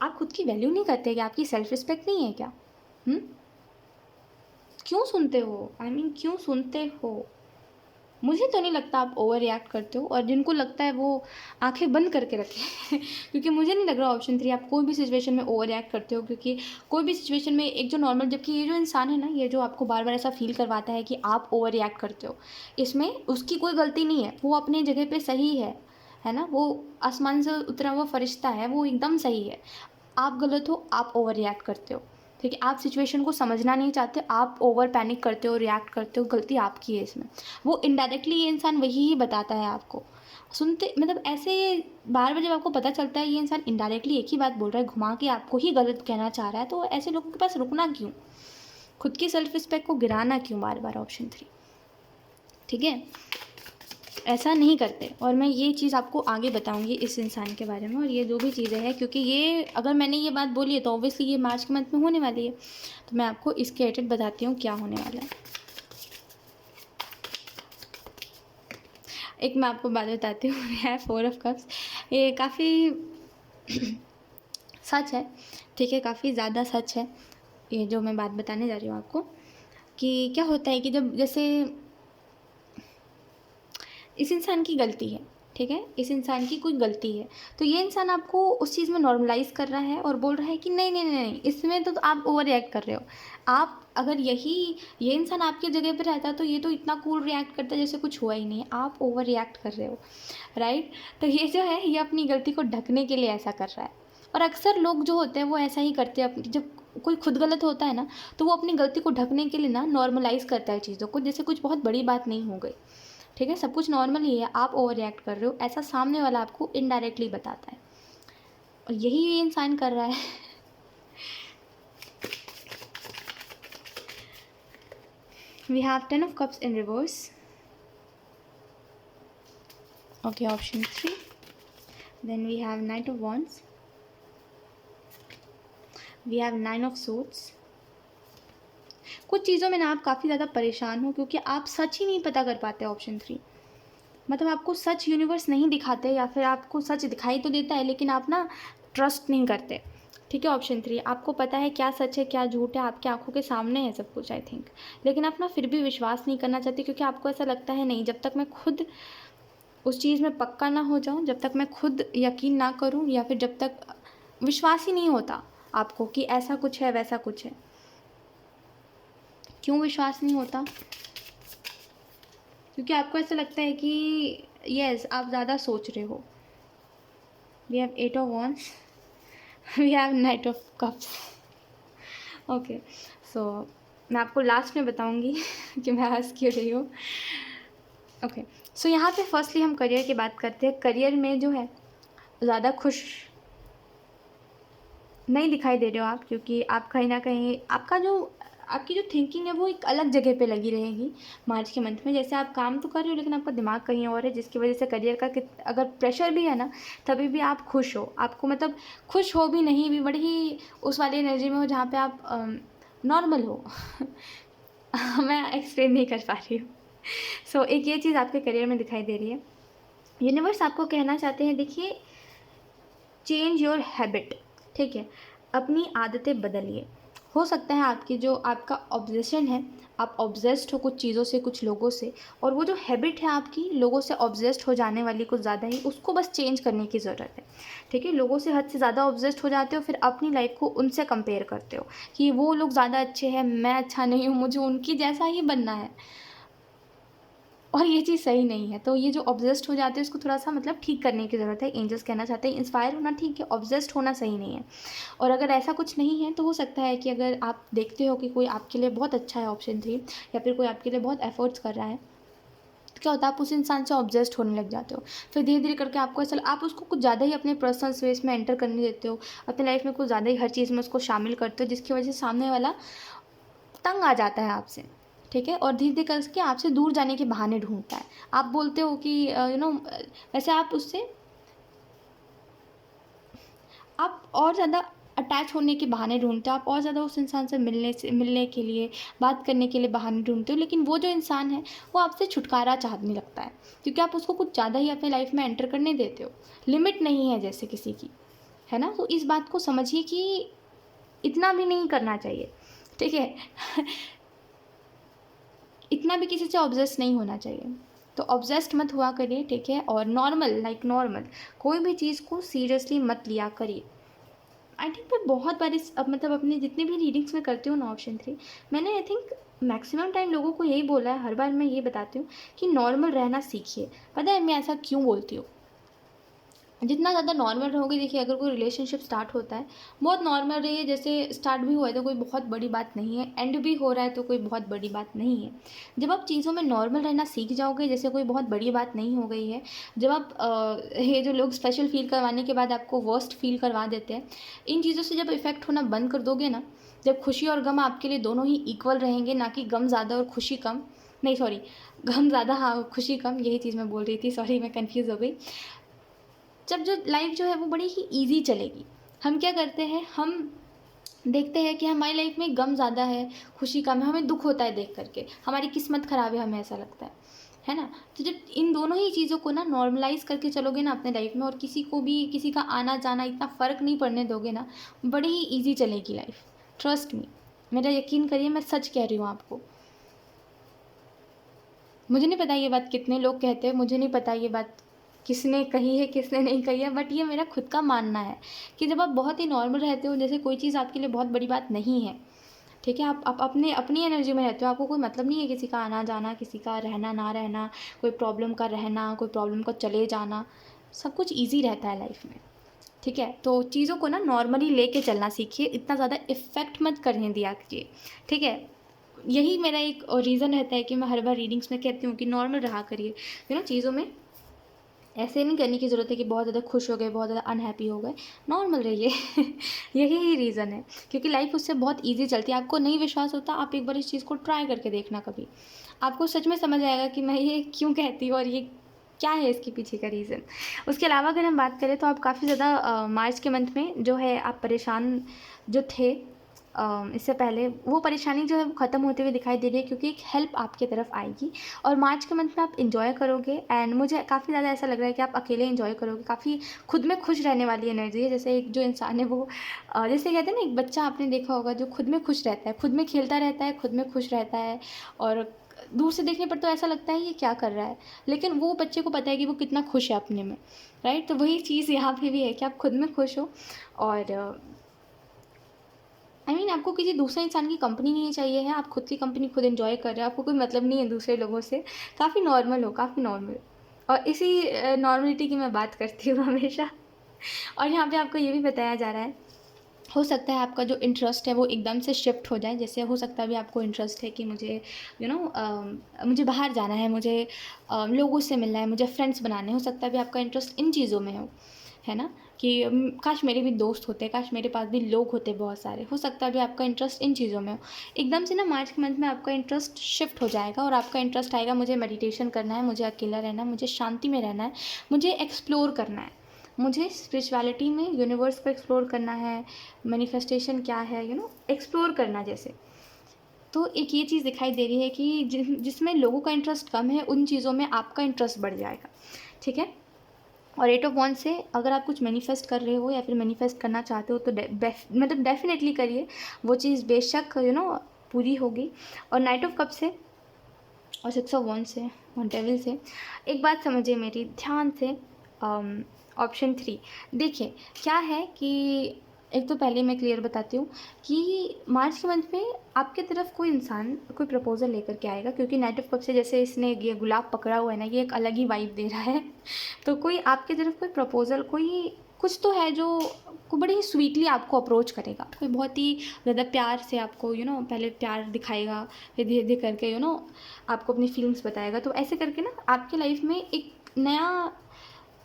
आप खुद की वैल्यू नहीं करते क्या, आपकी सेल्फ रिस्पेक्ट नहीं है क्या? क्यों सुनते हो, आई मीन क्यों सुनते हो? मुझे तो नहीं लगता आप ओवर रिएक्ट करते हो, और जिनको लगता है वो आंखें बंद करके रखें क्योंकि मुझे नहीं लग रहा ऑप्शन 3 आप कोई भी सिचुएशन में ओवर रिएक्ट करते हो, क्योंकि कोई भी सिचुएशन में एक जो नॉर्मल, जबकि ये जो इंसान है ना, ये जो आपको बार बार ऐसा फील करवाता है कि आप ओवर रिएक्ट करते हो, इसमें उसकी कोई गलती नहीं है, वो अपनी जगह पे सही है ना, वो आसमान से उतरा हुआ फरिश्ता है, वो एकदम सही है। आप गलत हो, आप ओवर रिएक्ट करते हो, ठीक है, आप सिचुएशन को समझना नहीं चाहते, आप ओवर पैनिक करते हो, रिएक्ट करते हो, गलती आपकी है इसमें। वो इनडायरेक्टली ये इंसान वही ही बताता है आपको, सुनते मतलब ऐसे बार बार जब आपको पता चलता है ये इंसान इनडायरेक्टली एक ही बात बोल रहा है, घुमा के आपको ही गलत कहना चाह रहा है, तो ऐसे लोगों के पास रुकना क्यों, खुद की सेल्फ रिस्पेक्ट को गिराना क्यों बार बार, ऑप्शन 3, ठीक है, ऐसा नहीं करते। और मैं ये चीज़ आपको आगे बताऊंगी इस इंसान के बारे में और ये जो भी चीज़ें हैं, क्योंकि ये अगर मैंने ये बात बोली है तो ऑब्वियसली ये मार्च के मंथ में होने वाली है, तो मैं आपको इसके रिलेटेड बताती हूँ क्या होने वाला है। एक मैं आपको बात बताती हूँ है 4 ऑफ कप्स, ये काफ़ी सच है, ठीक है, काफ़ी ज़्यादा सच है ये जो मैं बात बताने जा रही हूँ आपको, कि क्या होता है कि जब जैसे इस इंसान की गलती है, ठीक है, इस इंसान की कोई गलती है, तो ये इंसान आपको उस चीज़ में नॉर्मलाइज़ कर रहा है और बोल रहा है कि नहीं नहीं नहीं नहीं, इसमें तो आप ओवर रिएक्ट कर रहे हो। आप अगर ये इंसान आपकी जगह पे रहता तो ये तो इतना कूल रिएक्ट करता जैसे कुछ हुआ ही नहीं है, आप ओवर रिएक्ट कर रहे हो, राइट। तो ये जो है ये अपनी गलती को ढकने के लिए ऐसा कर रहा है। और अक्सर लोग जो होते हैं वो ऐसा ही करते हैं, अपनी जब कोई खुद गलत होता है ना तो वो अपनी गलती को ढकने के लिए ना नॉर्मलाइज़ करता है चीज़ों को, जैसे कुछ बहुत बड़ी बात नहीं हो गई, ठीक है, सब कुछ नॉर्मल ही है, आप ओवर रिएक्ट कर रहे हो, ऐसा सामने वाला आपको इनडायरेक्टली बताता है, और यही ये इंसान कर रहा है। We have 10 of cups in reverse. Okay, option 3. Then we have Knight of Wands. We have 9 of Swords. कुछ चीज़ों में ना आप काफ़ी ज़्यादा परेशान हो क्योंकि आप सच ही नहीं पता कर पाते। ऑप्शन 3 मतलब आपको सच यूनिवर्स नहीं दिखाते, या फिर आपको सच दिखाई तो देता है लेकिन आप ना ट्रस्ट नहीं करते, ठीक है। ऑप्शन 3 आपको पता है क्या सच है क्या झूठ है, आपकी आंखों के सामने है सब कुछ, आई थिंक, लेकिन आप ना फिर भी विश्वास नहीं करना चाहते क्योंकि आपको ऐसा लगता है नहीं, जब तक मैं खुद उस चीज़ में पक्का ना हो जाऊं, जब तक मैं खुद यकीन ना करूं, या फिर जब तक विश्वास ही नहीं होता आपको कि ऐसा कुछ है वैसा कुछ है। क्यों विश्वास नहीं होता? क्योंकि आपको ऐसा लगता है कि यस आप ज़्यादा सोच रहे हो। We have 8 of wands, we have knight of cups. Okay, so मैं आपको लास्ट में बताऊंगी कि मैं हंस क्यों रही हूँ। ओके, सो यहाँ पे फर्स्टली हम करियर की बात करते हैं। करियर में जो है ज़्यादा खुश नहीं दिखाई दे रहे हो आप, क्योंकि आप कहीं ना कहीं आपकी जो थिंकिंग है वो एक अलग जगह पे लगी रहेगी मार्च के मंथ में। जैसे आप काम तो कर रहे हो लेकिन आपका दिमाग कहीं और है, जिसकी वजह से करियर का अगर प्रेशर भी है ना तभी भी आप खुश हो, आपको मतलब खुश हो भी नहीं भी बड़ी ही उस वाली एनर्जी में हो जहाँ पे आप नॉर्मल हो। मैं एक्सप्लेन नहीं कर पा रही हूँ। सो एक ये चीज़ आपके करियर में दिखाई दे रही है। यूनिवर्स आपको कहना चाहते हैं, देखिए चेंज योर हैबिट, ठीक है, अपनी आदतें बदलिए। हो सकता है आपकी जो आपका ऑब्सेशन है, आप ऑब्सेस्ड हो कुछ चीज़ों से कुछ लोगों से, और वो जो हैबिट है आपकी लोगों से ऑब्सेस्ड हो जाने वाली कुछ ज़्यादा ही, उसको बस चेंज करने की ज़रूरत है, ठीक है। लोगों से हद से ज़्यादा ऑब्सेस्ड हो जाते हो, फिर अपनी लाइफ को उनसे कंपेयर करते हो कि वो लोग ज़्यादा अच्छे हैं, मैं अच्छा नहीं हूँ, मुझे उनकी जैसा ही बनना है, और ये चीज़ सही नहीं है। तो ये जो ऑब्सेस्ड हो जाते हैं उसको थोड़ा सा मतलब ठीक करने की ज़रूरत है। एंजल्स कहना चाहते हैं इंस्पायर होना ठीक है, ऑब्सेस्ड होना सही नहीं है। और अगर ऐसा कुछ नहीं है तो हो सकता है कि अगर आप देखते हो कि कोई आपके लिए बहुत अच्छा है, ऑप्शन 3, या फिर कोई आपके लिए बहुत एफर्ट्स कर रहा है, तो क्या होता है आप उस इंसान से ऑब्सेस्ड होने लग जाते हो। फिर धीरे धीरे करके आपको ऐसा आप उसको कुछ ज़्यादा ही अपने पर्सनल स्पेस में एंटर करने देते हो, अपनी लाइफ में कुछ ज़्यादा ही हर चीज़ में उसको शामिल करते हो, जिसकी वजह से सामने वाला तंग आ जाता है आपसे, ठीक है, और धीरे धीरे करके आपसे दूर जाने के बहाने ढूंढता है। आप बोलते हो कि वैसे आप उससे आप और ज़्यादा अटैच होने के बहाने ढूंढते हो, आप और ज़्यादा उस इंसान से मिलने के लिए बात करने के लिए बहाने ढूंढते हो, लेकिन वो जो इंसान है वो आपसे छुटकारा चाहने लगता है क्योंकि आप उसको कुछ ज़्यादा ही अपने लाइफ में एंटर करने देते हो। लिमिट नहीं है जैसे किसी की, है ना। तो इस बात को समझिए कि इतना भी नहीं करना चाहिए, ठीक है। इतना भी किसी से ऑब्सेस्ड नहीं होना चाहिए, तो ऑब्सेस्ड मत हुआ करिए, ठीक है। और नॉर्मल कोई भी चीज़ को सीरियसली मत लिया करिए। आई थिंक मैं बहुत बार मतलब अपने जितने भी रीडिंग्स में करती हूँ ना, ऑप्शन 3 मैंने आई थिंक मैक्सिमम टाइम लोगों को यही बोला है, हर बार मैं ये बताती हूँ कि नॉर्मल रहना सीखिए। पता है मैं ऐसा क्यों बोलती हूँ? जितना ज़्यादा नॉर्मल रहोगे, देखिए अगर कोई रिलेशनशिप स्टार्ट होता है बहुत नॉर्मल रहिए, जैसे स्टार्ट भी हुआ है तो कोई बहुत बड़ी बात नहीं है, एंड भी हो रहा है तो कोई बहुत बड़ी बात नहीं है। जब आप चीज़ों में नॉर्मल रहना सीख जाओगे, जैसे कोई बहुत बड़ी बात नहीं हो गई है, जब आप ये जो लोग स्पेशल फील करवाने के बाद आपको वर्स्ट फील करवा देते हैं, इन चीज़ों से जब इफ़ेक्ट होना बंद कर दोगे ना, जब खुशी और गम आपके लिए दोनों ही इक्वल रहेंगे, ना कि गम ज़्यादा और खुशी कम, नहीं सॉरी, गम ज़्यादा हाँ खुशी कम, यही चीज़ मैं बोल रही थी, सॉरी मैं कन्फ्यूज़ हो गई। जब जो लाइफ जो है वो बड़ी ही ईजी चलेगी। हम क्या करते हैं, हम देखते हैं कि हमारी लाइफ में गम ज़्यादा है खुशी कम है, हमें दुख होता है देख करके, हमारी किस्मत ख़राब है, हमें ऐसा लगता है ना। तो जब इन दोनों ही चीज़ों को ना नॉर्मलाइज करके चलोगे ना अपने लाइफ में, और किसी को भी किसी का आना जाना इतना फ़र्क नहीं पड़ने दोगे ना, बड़ी ही ईजी चलेगी लाइफ। ट्रस्ट मी, मेरा यकीन करिए, मैं सच कह रही हूँ आपको। मुझे नहीं पता ये बात कितने लोग कहते हैं, मुझे नहीं पता ये बात किसने कही है किसने नहीं कही है, बट ये मेरा खुद का मानना है कि जब आप बहुत ही नॉर्मल रहते हो, जैसे कोई चीज़ आपके लिए बहुत बड़ी बात नहीं है, ठीक है, आप अपने अपनी एनर्जी में रहते हो, आपको कोई मतलब नहीं है किसी का आना जाना, किसी का रहना ना रहना, कोई प्रॉब्लम का रहना, कोई प्रॉब्लम का चले जाना, सब कुछ ईजी रहता है लाइफ में, ठीक है। तो चीज़ों को ना नॉर्मली लेके चलना सीखिए, इतना ज़्यादा इफ़ेक्ट मत करने दिया कीजिए, ठीक है। यही मेरा एक रीज़न रहता है कि मैं हर बार रीडिंग्स में कहती हूँ कि नॉर्मल रहा करिए, चीज़ों में ऐसे नहीं करने की ज़रूरत है कि बहुत ज़्यादा खुश हो गए, बहुत ज़्यादा अनहैप्पी हो गए, नॉर्मल रहिए। यही ही रीज़न है, क्योंकि लाइफ उससे बहुत ईज़ी चलती है। आपको नहीं विश्वास होता, आप एक बार इस चीज़ को ट्राई करके देखना कभी, आपको सच में समझ आएगा कि मैं ये क्यों कहती हूँ और ये क्या है इसके पीछे का रीज़न। उसके अलावा अगर हम बात करें तो आप काफ़ी ज़्यादा मार्च के मंथ में जो है आप परेशान जो थे इससे पहले, वो परेशानी जो है वो ख़त्म होते हुए दिखाई दे रही है, क्योंकि एक हेल्प आपकी तरफ आएगी और मार्च के मंथ में आप इन्जॉय करोगे। एंड मुझे काफ़ी ज़्यादा ऐसा लग रहा है कि आप अकेले इन्जॉय करोगे, काफ़ी खुद में खुश रहने वाली एनर्जी है। जैसे एक जो इंसान है वो जैसे कहते हैं ना, एक बच्चा आपने देखा होगा जो खुद में खुश रहता है, खुद में खेलता रहता है, खुद में खुश रहता है, और दूर से देखने पर तो ऐसा लगता है ये क्या कर रहा है, लेकिन वो बच्चे को पता है कि वो कितना खुश है अपने में, राइट। तो वही चीज़ यहाँ पे भी है कि आप खुद में खुश हो, और आपको किसी दूसरे इंसान की कंपनी नहीं चाहिए है, आप खुद की कंपनी खुद एंजॉय कर रहे हो, आपको कोई मतलब नहीं है दूसरे लोगों से, काफ़ी नॉर्मल हो, काफ़ी नॉर्मल। और इसी नॉर्मलिटी की मैं बात करती हूँ हमेशा। और यहाँ पे आपको ये भी बताया जा रहा है, हो सकता है आपका जो इंटरेस्ट है वो एकदम से शिफ्ट हो जाए। जैसे हो सकता है अभी आपको इंटरेस्ट है कि मुझे मुझे बाहर जाना है, मुझे लोगों से मिलना है, मुझे फ्रेंड्स बनाने हैं, हो सकता है अभी आपका इंटरेस्ट इन चीज़ों में हो, है ना, कि काश मेरे भी दोस्त होते, काश मेरे पास भी लोग होते बहुत सारे। हो सकता है अभी आपका इंटरेस्ट इन चीज़ों में हो, एकदम से ना मार्च के मंथ में आपका इंटरेस्ट शिफ्ट हो जाएगा और आपका इंटरेस्ट आएगा मुझे मेडिटेशन करना है, मुझे अकेला रहना है, मुझे शांति में रहना है, मुझे एक्सप्लोर करना है, मुझे स्पिरिचुअलिटी में यूनिवर्स को एक्सप्लोर करना है, मैनिफेस्टेशन क्या है, एक्सप्लोर करना जैसे। तो एक ये चीज़ दिखाई दे रही है कि जिसमें लोगों का इंटरेस्ट कम है, उन चीज़ों में आपका इंटरेस्ट बढ़ जाएगा, ठीक है। और 8 ऑफ वॉन्ड्स से अगर आप कुछ मैनिफेस्ट कर रहे हो या फिर मैनिफेस्ट करना चाहते हो तो डेफिनेटली करिए, वो चीज़ बेशक पूरी होगी। और नाइट ऑफ कप से और 6 ऑफ वॉन्ड्स से और डेविल से एक बात समझिए मेरी ध्यान से। ऑप्शन 3 देखिए, क्या है कि एक तो पहले मैं क्लियर बताती हूँ कि मार्च के मंथ में आपके तरफ कोई इंसान कोई प्रपोजल लेकर के आएगा, क्योंकि नाइट ऑफ कप से जैसे इसने ये गुलाब पकड़ा हुआ है ना, ये एक अलग ही वाइब दे रहा है। तो कोई आपके तरफ कोई प्रपोजल, कोई कुछ तो है जो को बड़े ही स्वीटली आपको अप्रोच करेगा, कोई बहुत ही ज़्यादा प्यार से आपको पहले प्यार दिखाएगा, फिर धीरे धीरे करके आपको अपनी फीलिंग्स बताएगा। तो ऐसे करके ना आपके लाइफ में एक नया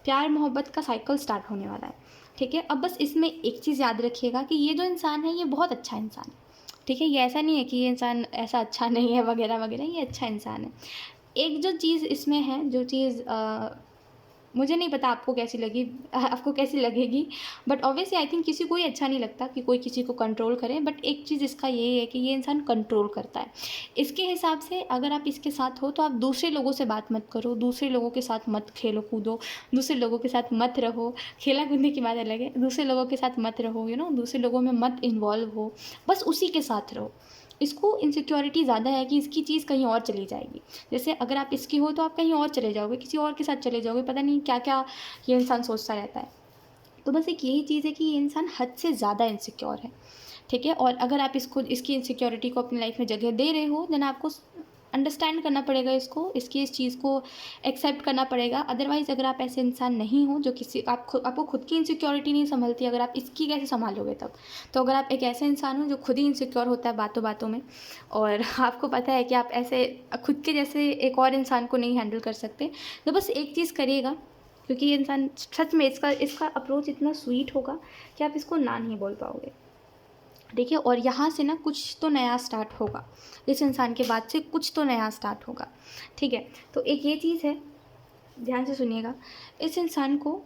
प्यार मोहब्बत का साइकिल स्टार्ट होने वाला है, ठीक है। अब बस इसमें एक चीज़ याद रखिएगा कि ये जो इंसान है ये बहुत अच्छा इंसान है, ठीक है। ये ऐसा नहीं है कि ये इंसान ऐसा अच्छा नहीं है वगैरह वगैरह, ये अच्छा इंसान है। एक जो चीज़ इसमें है, जो चीज़ मुझे नहीं पता आपको कैसी लगी, आपको कैसी लगेगी, बट ऑब्वियसली आई थिंक किसी को ही अच्छा नहीं लगता कि कोई किसी को कंट्रोल करे, बट एक चीज़ इसका यही है कि ये इंसान कंट्रोल करता है। इसके हिसाब से अगर आप इसके साथ हो तो आप दूसरे लोगों से बात मत करो, दूसरे लोगों के साथ मत खेलो कूदो, दूसरे लोगों के साथ मत रहो, खेला कूदने की बात अलग है, दूसरे लोगों के साथ मत रहो, दूसरे लोगों में मत इन्वॉल्व हो, बस उसी के साथ रहो। इसको इनसिक्योरिटी ज़्यादा है कि इसकी चीज़ कहीं और चली जाएगी। जैसे अगर आप इसकी हो तो आप कहीं और चले जाओगे, किसी और के साथ चले जाओगे, पता नहीं क्या क्या ये इंसान सोचता रहता है। तो बस एक यही चीज़ है कि ये इंसान हद से ज़्यादा इनसिक्योर है, ठीक है। और अगर आप इसकी इनसिक्योरिटी को अपनी लाइफ में जगह दे रहे हो, देन आपको अंडरस्टैंड करना पड़ेगा इसको, इस चीज़ को एक्सेप्ट करना पड़ेगा। अदरवाइज़ अगर आप ऐसे इंसान नहीं हो जो आपको खुद की इनसिक्योरिटी नहीं संभलती, अगर आप इसकी कैसे संभालोगे तब। तो अगर आप एक ऐसे इंसान हो जो खुद ही इनसिक्योर होता है बातों बातों में, और आपको पता है कि आप ऐसे खुद के जैसे एक और इंसान को नहीं हैंडल कर सकते, तो बस एक चीज़ करिएगा, क्योंकि ये इंसान सच में इसका अप्रोच इतना स्वीट होगा कि आप इसको ना नहीं बोल पाओगे, देखिए। और यहाँ से ना कुछ तो नया स्टार्ट होगा, इस इंसान के बाद से कुछ तो नया स्टार्ट होगा, ठीक है। तो एक ये चीज़ है, ध्यान से सुनिएगा, इस इंसान को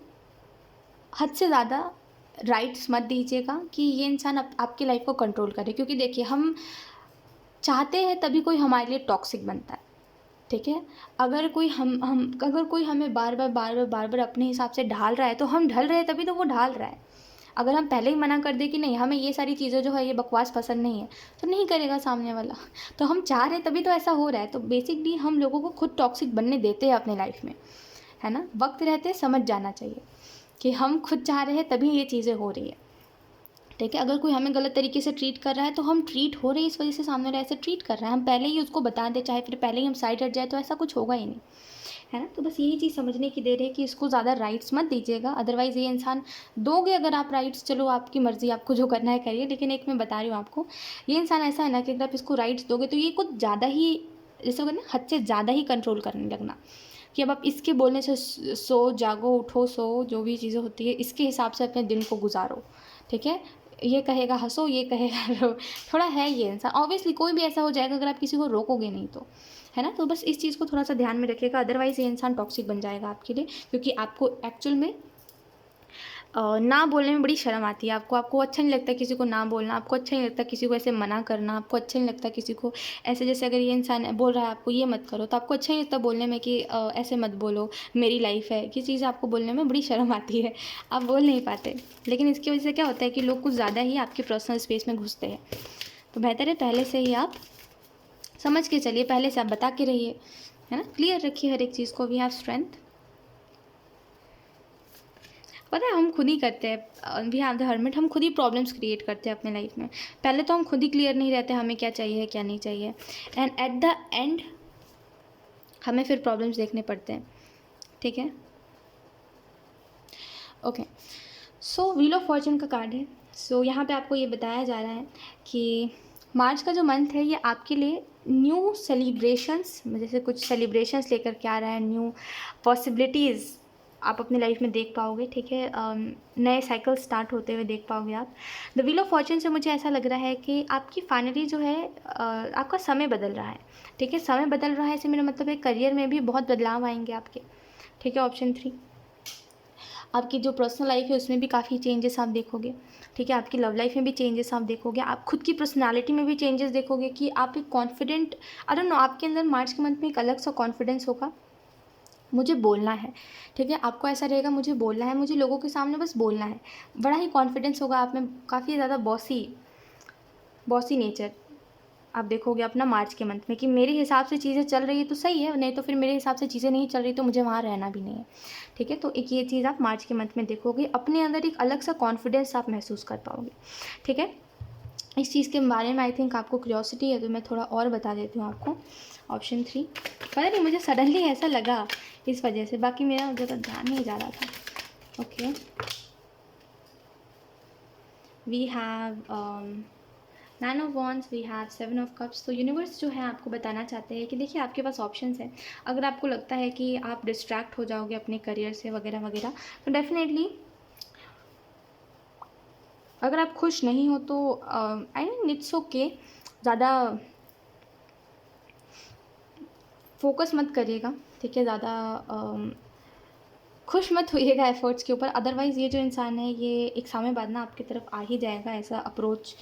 हद से ज़्यादा राइट्स मत दीजिएगा कि ये इंसान आपकी लाइफ को कंट्रोल करे, क्योंकि देखिए हम चाहते हैं तभी कोई हमारे लिए टॉक्सिक बनता है, ठीक है। अगर कोई अगर कोई हमें बार बार अपने हिसाब से ढाल रहा है तो हम ढल रहे हैं, तभी तो वो ढाल रहा है। अगर हम पहले ही मना कर दें कि नहीं हमें ये सारी चीज़ें जो है ये बकवास पसंद नहीं है, तो नहीं करेगा सामने वाला। तो हम चाह रहे हैं तभी तो ऐसा हो रहा है। तो बेसिकली हम लोगों को खुद टॉक्सिक बनने देते हैं अपने लाइफ में, है ना। वक्त रहते समझ जाना चाहिए कि हम खुद चाह रहे हैं तभी ये चीज़ें हो रही है, ठीक है। अगर कोई हमें गलत तरीके से ट्रीट कर रहा है तो हम ट्रीट हो रहे हैं इस वजह से सामने वाला ऐसे ट्रीट कर रहा है, हम पहले ही उसको बता दें, चाहे फिर पहले ही हम साइड हट जाए, तो ऐसा कुछ होगा ही नहीं, है ना। तो बस यही चीज़ समझने की देर है कि इसको ज़्यादा राइट्स मत दीजिएगा। अदरवाइज़ ये इंसान दोगे अगर आप राइट्स, चलो आपकी मर्ज़ी, आपको जो करना है करिए, लेकिन एक मैं बता रही हूँ आपको, ये इंसान ऐसा है ना कि अगर आप इसको राइट्स दोगे तो ये कुछ ज़्यादा ही, जैसे कहते हैं हद से ज़्यादा ही कंट्रोल करने लगना, कि अब आप इसके बोलने से सो जागो उठो सो, जो भी चीज़ें होती है इसके हिसाब से अपने दिन को गुजारो, ठीक है। ये कहेगा हंसो, ये कहेगा रो, थोड़ा है ये इंसान। ऑब्वियसली कोई भी ऐसा हो जाएगा अगर आप किसी को रोकोगे नहीं तो, है ना। तो बस इस चीज़ को थोड़ा सा ध्यान में रखिएगा, अदरवाइज़ ये इंसान टॉक्सिक बन जाएगा आपके लिए, क्योंकि आपको एक्चुअल में ना बोलने में बड़ी शर्म आती है। आपको अच्छा नहीं लगता किसी को ना बोलना, आपको अच्छा नहीं लगता किसी को ऐसे मना करना, आपको अच्छा नहीं लगता किसी को ऐसे, जैसे अगर ये इंसान बोल रहा है आपको ये मत करो, तो आपको अच्छा नहीं लगता बोलने में कि ऐसे मत बोलो, मेरी लाइफ है, ये चीज़ें आपको बोलने में बड़ी शर्म आती है, आप बोल नहीं पाते। लेकिन इसकी वजह से क्या होता है कि लोग कुछ ज़्यादा ही आपके पर्सनल स्पेस में घुसते हैं। तो बेहतर है पहले से ही आप समझ के चलिए, पहले से आप बता के रहिए, है ना। क्लियर रखिए हर एक चीज़ को। वी हैव स्ट्रेंथ, पता है हम खुद ही करते हैं। वी हैव द हर्मिट, हम खुद ही प्रॉब्लम्स क्रिएट करते हैं अपने लाइफ में। पहले तो हम खुद ही क्लियर नहीं रहते हमें क्या चाहिए क्या नहीं चाहिए, एंड एट द एंड हमें फिर प्रॉब्लम्स देखने पड़ते हैं, ठीक है। Okay, so wheel of Fortune का कार्ड है। सो यहाँ पे आपको ये बताया जा रहा है कि मार्च का जो मंथ है ये आपके लिए न्यू सेलिब्रेशंस, जैसे कुछ सेलिब्रेशंस लेकर के आ रहा है, न्यू पॉसिबिलिटीज़ आप अपनी लाइफ में देख पाओगे, ठीक है। नए साइकिल स्टार्ट होते हुए देख पाओगे आप। द व्हील ऑफ फॉर्चून से मुझे ऐसा लग रहा है कि आपकी फाइनली जो है आपका समय बदल रहा है, ठीक है। समय बदल रहा है इससे मेरा मतलब है करियर में भी बहुत बदलाव आएंगे आपके, ठीक है। ऑप्शन 3, आपकी जो पर्सनल लाइफ है उसमें भी काफ़ी चेंजेस आप देखोगे, ठीक है। आपकी लव लाइफ में भी चेंजेस आप देखोगे, आप खुद की पर्सनालिटी में भी चेंजेस देखोगे कि आप एक कॉन्फिडेंट, आई डोंट नो, आपके अंदर मार्च के मंथ में एक अलग सा कॉन्फिडेंस होगा, मुझे बोलना है, ठीक है। आपको ऐसा रहेगा मुझे बोलना है, मुझे लोगों के सामने बस बोलना है, बड़ा ही कॉन्फिडेंस होगा आप में, काफ़ी ज़्यादा बॉसी बॉसी नेचर आप देखोगे अपना मार्च के मंथ में, कि मेरे हिसाब से चीज़ें चल रही है तो सही है, नहीं तो फिर मेरे हिसाब से चीज़ें नहीं चल रही तो मुझे वहाँ रहना भी नहीं है, ठीक है। तो एक ये चीज़ आप मार्च के मंथ में देखोगे, अपने अंदर एक अलग सा कॉन्फिडेंस आप महसूस कर पाओगे, ठीक है। इस चीज़ के बारे में आई थिंक आपको क्यूरियोसिटी है तो मैं थोड़ा और बता देती हूँ आपको। ऑप्शन 3, पता नहीं मुझे सडनली ऐसा लगा इस वजह से, बाकी मेरा ज़्यादा ध्यान नहीं जा रहा था। Okay, we have 9 of wands, we have 7 of cups. तो यूनिवर्स जो है आपको बताना चाहते हैं कि देखिए आपके पास ऑप्शंस हैं। अगर आपको लगता है कि आप डिस्ट्रैक्ट हो जाओगे अपने करियर से वगैरह वगैरह, तो डेफिनेटली अगर आप खुश नहीं हो तो आई मीन इट्स ओके, ज़्यादा फोकस मत करिएगा, ठीक है। ज़्यादा खुश मत होइएगा एफर्ट्स के ऊपर, अदरवाइज़ ये जो इंसान है ये एक समय बाद ना आपकी तरफ आ ही जाएगा, ऐसा अप्रोच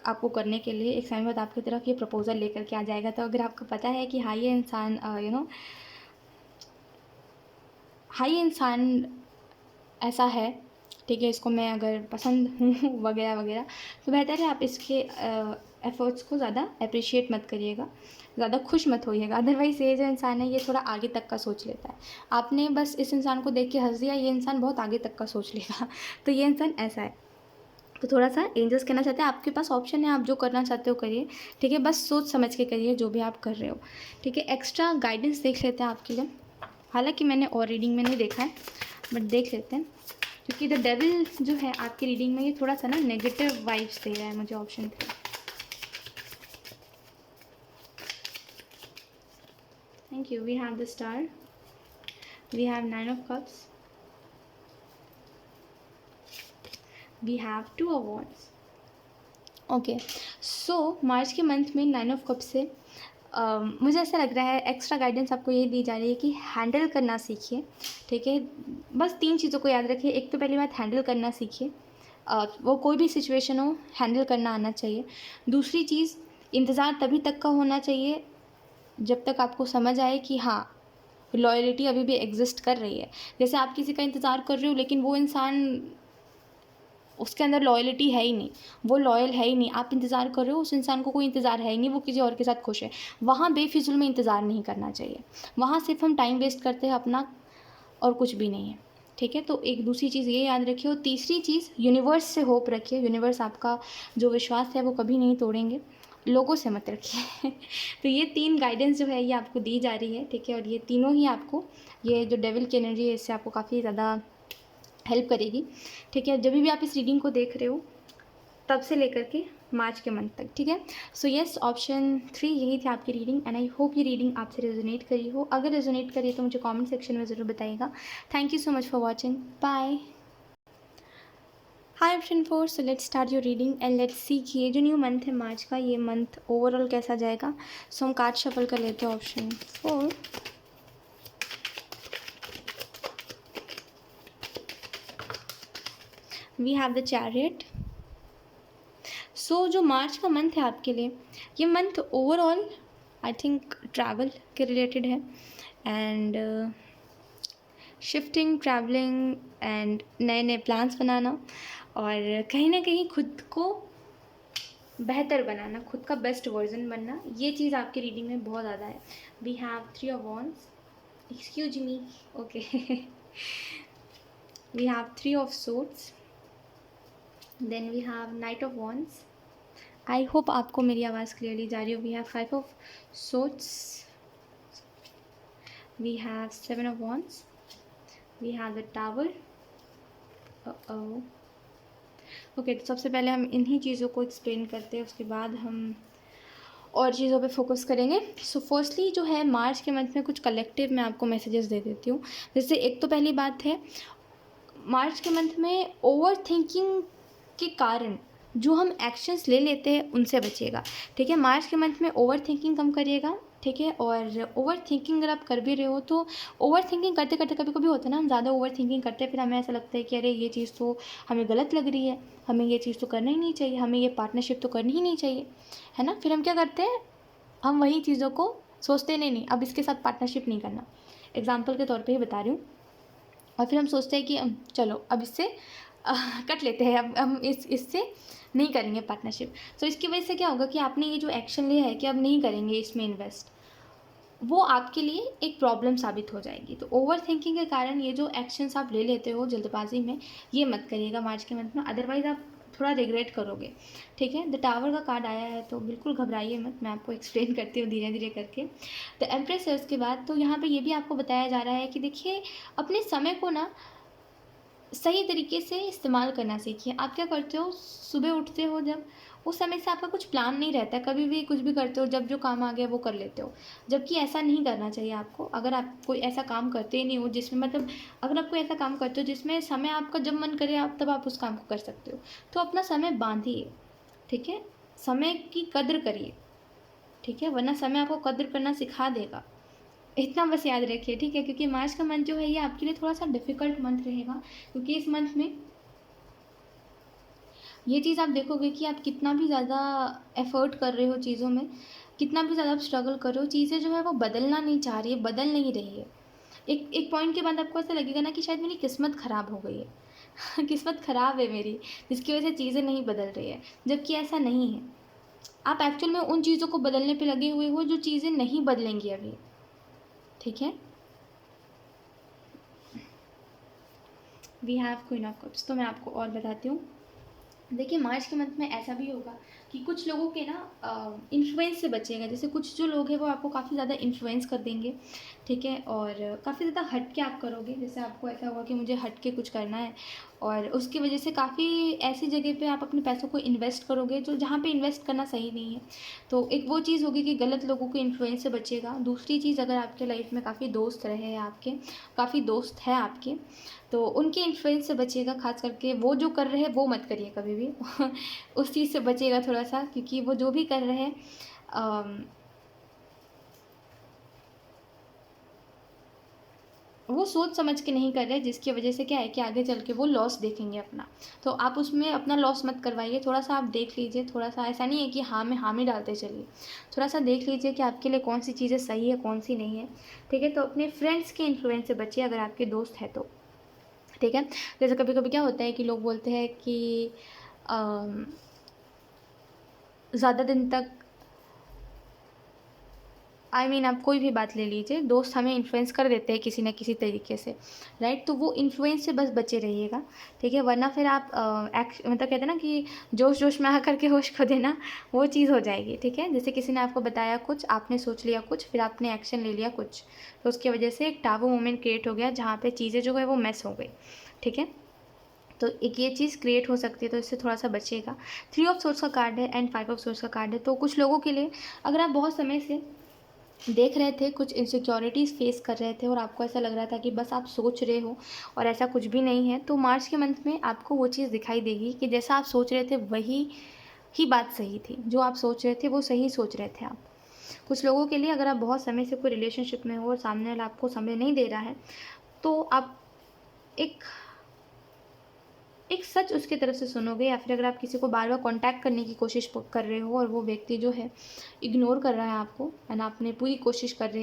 आपको करने के लिए एक समय बाद आपकी तरफ ये प्रपोज़ल लेकर के आ जाएगा। तो अगर आपको पता है कि हाँ ये इंसान ये इंसान ऐसा है, ठीक है, इसको मैं अगर पसंद हूँ वगैरह वगैरह, तो बेहतर है आप इसके एफ़र्ट्स को ज़्यादा अप्रिशिएट मत करिएगा, ज़्यादा खुश मत होइएगा। अदरवाइज़ ये जो इंसान है ये थोड़ा आगे तक का सोच लेता है। आपने बस इस इंसान को देख के हंस दिया, ये इंसान बहुत आगे तक का सोच लेगा। तो ये इंसान ऐसा है। तो थोड़ा सा एंजल्स कहना चाहते हैं आपके पास ऑप्शन है, आप जो करना चाहते हो करिए, ठीक है। बस सोच समझ के करिए जो भी आप कर रहे हो, ठीक है। एक्स्ट्रा गाइडेंस देख लेते हैं आपके लिए, हालांकि मैंने और रीडिंग में नहीं देखा है बट देख लेते हैं, क्योंकि द डेविल जो है आपकी रीडिंग में ये थोड़ा सा ना नेगेटिव वाइब्स दे रहा है मुझे। Option 3, thank you. We have the star, we have 9 of cups, we have 2 of wands. Okay, so March के मंथ में 9 ऑफ कप्स से मुझे ऐसा लग रहा है एक्स्ट्रा गाइडेंस आपको ये दी जा रही है कि हैंडल करना सीखिए, ठीक है। बस 3 चीज़ों को याद रखिए। एक तो पहली बात हैंडल करना सीखिए, वो कोई भी सिचुएशन हो हैंडल करना आना चाहिए। दूसरी चीज़, इंतज़ार तभी तक का होना चाहिए जब तक आपको समझ आए कि हाँ लॉयल्टी अभी भी एग्जिस्ट कर रही है। जैसे आप किसी का इंतज़ार कर रहे हो लेकिन वो इंसान उसके अंदर लॉयल्टी है ही नहीं, वो लॉयल है ही नहीं। आप इंतज़ार कर रहे हो, उस इंसान को कोई इंतज़ार है ही नहीं, वो किसी और के साथ खुश है। वहाँ बेफिज़ूल में इंतज़ार नहीं करना चाहिए, वहाँ सिर्फ हम टाइम वेस्ट करते हैं अपना, और कुछ भी नहीं है। ठीक है, तो एक दूसरी चीज़ ये याद रखिए। और तीसरी चीज़, यूनिवर्स से होप रखिए। यूनिवर्स आपका जो विश्वास है वो कभी नहीं तोड़ेंगे, लोगों से मत रखिए। तो ये 3 गाइडेंस जो है ये आपको दी जा रही है, ठीक है। और ये तीनों ही आपको, ये जो डेविल की एनर्जी है इससे आपको काफ़ी ज़्यादा हेल्प करेगी, ठीक है। जब भी आप इस रीडिंग को देख रहे हो तब से लेकर के मार्च के मंथ तक, ठीक है। सो येस, ऑप्शन 3 यही थी आपकी रीडिंग, एंड आई होप ये रीडिंग आपसे रेजोनेट करी हो। अगर रेजोनेट करी है तो मुझे कमेंट सेक्शन में ज़रूर बताइएगा। Thank you so much for watching, bye. Hi option 4, so let's start your reading and let's see कि ये जो न्यू मंथ है मार्च का, ये मंथ ओवरऑल कैसा जाएगा। सो हम कार्ड शफल कर लेते हैं। Option 4, we have the chariot. So जो मार्च का मंथ है आपके लिए, ये month overall I think travel के रिलेटेड है, एंड शिफ्टिंग, ट्रैवलिंग एंड नए नए प्लान्स बनाना, और कहीं ना कहीं खुद को बेहतर बनाना, खुद का बेस्ट वर्जन बनना, ये चीज़ आपकी रीडिंग में बहुत ज़्यादा है। We have 3 of wands, excuse me, okay. We have 3 of swords, then we have knight of wands. I hope आपको मेरी आवाज़ क्लियरली जा रही हो। We have 5 of swords, we have 7 of wands, we have the tower. Okay, तो सबसे पहले हम इन्हीं चीज़ों को एक्सप्लेन करते हैं, उसके बाद हम और चीज़ों पे फोकस करेंगे। सो फर्स्टली जो है मार्च के मंथ में कुछ कलेक्टिव मैं आपको मैसेजेस दे देती हूँ। जैसे एक तो पहली बात है, मार्च के मंथ में ओवर थिंकिंग के कारण जो हम एक्शंस ले लेते हैं उनसे बचिएगा, ठीक है। मार्च के मंथ में ओवर थिंकिंग कम करिएगा, ठीक है। और ओवर थिंकिंग अगर आप कर भी रहे हो तो ओवर थिंकिंग करते करते कभी कभी होता है ना, हम ज़्यादा ओवर थिंकिंग करते हैं, फिर हमें ऐसा लगता है कि अरे ये चीज़ तो हमें गलत लग रही है, हमें ये चीज़ तो करना ही नहीं चाहिए, हमें ये पार्टनरशिप तो करनी ही नहीं चाहिए, है ना। फिर हम क्या करते हैं, हम वही चीज़ों को सोचते नहीं, अब इसके साथ पार्टनरशिप नहीं करना, एग्जाम्पल के तौर पर ही बता रही हूँ। और फिर हम सोचते हैं कि चलो अब इससे कट लेते हैं, अब हम इससे नहीं करेंगे पार्टनरशिप। तो इसकी वजह से क्या होगा कि आपने ये जो एक्शन लिया है कि अब नहीं करेंगे इसमें इन्वेस्ट, वो आपके लिए एक प्रॉब्लम साबित हो जाएगी। तो ओवर थिंकिंग के कारण ये जो एक्शंस आप ले लेते हो जल्दबाजी में, ये मत करिएगा मार्च के मंथ में, अदरवाइज़ आप थोड़ा रिग्रेट करोगे, ठीक है। द टावर का कार्ड आया है तो बिल्कुल घबराइए मत, मैं आपको एक्सप्लेन करती हूँ धीरे धीरे करके। द एम्प्रेस है उसके बाद। तो यहाँ पे ये भी आपको बताया जा रहा है कि देखिए, अपने समय को ना सही तरीके से इस्तेमाल करना सीखिए। आप क्या करते हो, सुबह उठते हो जब, उस समय से आपका कुछ प्लान नहीं रहता है, कभी भी कुछ भी करते हो, जब जो काम आ गया वो कर लेते हो, जबकि ऐसा नहीं करना चाहिए आपको। अगर आप कोई ऐसा काम करते ही नहीं हो जिसमें मतलब, अगर आप कोई ऐसा काम करते हो जिसमें समय आपका जब मन करे आप तब आप उस काम को कर सकते हो, तो अपना समय बांधिए, ठीक है। समय की कद्र करिए, ठीक है, वरना समय आपको कद्र करना सिखा देगा। इतना बस याद रखिए, ठीक है। क्योंकि मार्च का मंथ जो है ये आपके लिए थोड़ा सा डिफ़िकल्ट मंथ रहेगा, क्योंकि इस मंथ में ये चीज़ आप देखोगे कि आप कितना भी ज़्यादा एफ़र्ट कर रहे हो चीज़ों में, कितना भी ज़्यादा आप स्ट्रगल कर रहे हो, चीज़ें जो है वो बदलना नहीं चाह रही है, बदल नहीं रही है। एक एक पॉइंट के बाद आपको ऐसा लगेगा ना कि शायद मेरी किस्मत ख़राब हो गई है। किस्मत ख़राब है मेरी, जिसकी वजह से चीज़ें नहीं बदल रही है, जबकि ऐसा नहीं है। आप एक्चुअल में उन चीज़ों को बदलने पे लगे हुए हो जो चीज़ें नहीं बदलेंगी अभी, ठीक है। We have queen of cups. तो मैं आपको और बताती हूँ। देखिए, मार्च के मंथ में ऐसा भी होगा कि कुछ लोगों के ना इन्फ्लुएंस से बचेगा। जैसे कुछ जो लोग हैं वो आपको काफ़ी ज़्यादा इन्फ्लुएंस कर देंगे, ठीक है। और काफ़ी ज़्यादा हट के आप करोगे, जैसे आपको ऐसा होगा कि मुझे हट के कुछ करना है, और उसकी वजह से काफ़ी ऐसी जगह पे आप अपने पैसों को इन्वेस्ट करोगे जो जहाँ पे इन्वेस्ट करना सही नहीं है। तो एक वो चीज़ होगी कि गलत लोगों के इन्फ्लुएंस से बचेगा। दूसरी चीज़, अगर आपके लाइफ में काफ़ी दोस्त रहे हैं, आपके काफ़ी दोस्त हैं आपके, तो उनके इन्फ्लुएंस से बचिएगा। खास करके वो जो कर रहे हैं वो मत करिए कभी भी। उस चीज़ से बचिएगा थोड़ा सा, क्योंकि वो जो भी कर रहे हैं वो सोच समझ के नहीं कर रहे, जिसकी वजह से क्या है कि आगे चल के वो लॉस देखेंगे अपना। तो आप उसमें अपना लॉस मत करवाइए, थोड़ा सा आप देख लीजिए। थोड़ा सा ऐसा नहीं है कि हाँ में हाँ में डालते चलिए, थोड़ा सा देख लीजिए कि आपके लिए कौन सी चीज़ें सही है कौन सी नहीं है, ठीक है। तो अपने फ्रेंड्स के इन्फ्लुएंस से बचिए अगर आपके दोस्त है तो, ठीक है। जैसे कभी कभी क्या होता है कि लोग बोलते हैं कि ज़्यादा दिन तक आप कोई भी बात ले लीजिए, दोस्त हमें इन्फ्लुएंस कर देते हैं किसी न किसी तरीके से, राइट। तो वो इन्फ्लुएंस से बस बचे रहिएगा, ठीक है। वरना फिर आप मतलब कहते हैं ना कि जोश जोश में आकर के होश खो देना, वो चीज़ हो जाएगी, ठीक है। जैसे किसी ने आपको बताया कुछ, आपने सोच लिया कुछ, फिर आपने एक्शन ले लिया कुछ, तो उसकी वजह से एक टाबू मोमेंट क्रिएट हो गया जहाँ पे चीज़ें जो है वो मैस हो गई, ठीक है। तो एक ये चीज़ क्रिएट हो सकती है, तो इससे थोड़ा सा बचिएगा। 3 ऑफ सोर्स का कार्ड है एंड 5 ऑफ सोर्स का कार्ड है। तो कुछ लोगों के लिए, अगर आप बहुत समय से देख रहे थे, कुछ इनसिक्योरिटीज़ फेस कर रहे थे और आपको ऐसा लग रहा था कि बस आप सोच रहे हो और ऐसा कुछ भी नहीं है, तो मार्च के मंथ में आपको वो चीज़ दिखाई देगी कि जैसा आप सोच रहे थे वही ही बात सही थी। जो आप सोच रहे थे वो सही सोच रहे थे आप। कुछ लोगों के लिए, अगर आप बहुत समय से कोई रिलेशनशिप में हो और सामने वाला आपको समय नहीं दे रहा है, तो आप एक एक सच उसकी तरफ से सुनोगे, या फिर अगर आप किसी को बार बार कांटेक्ट करने की कोशिश कर रहे हो और वो व्यक्ति जो है इग्नोर कर रहा है आपको, एंड आपने पूरी कोशिश कर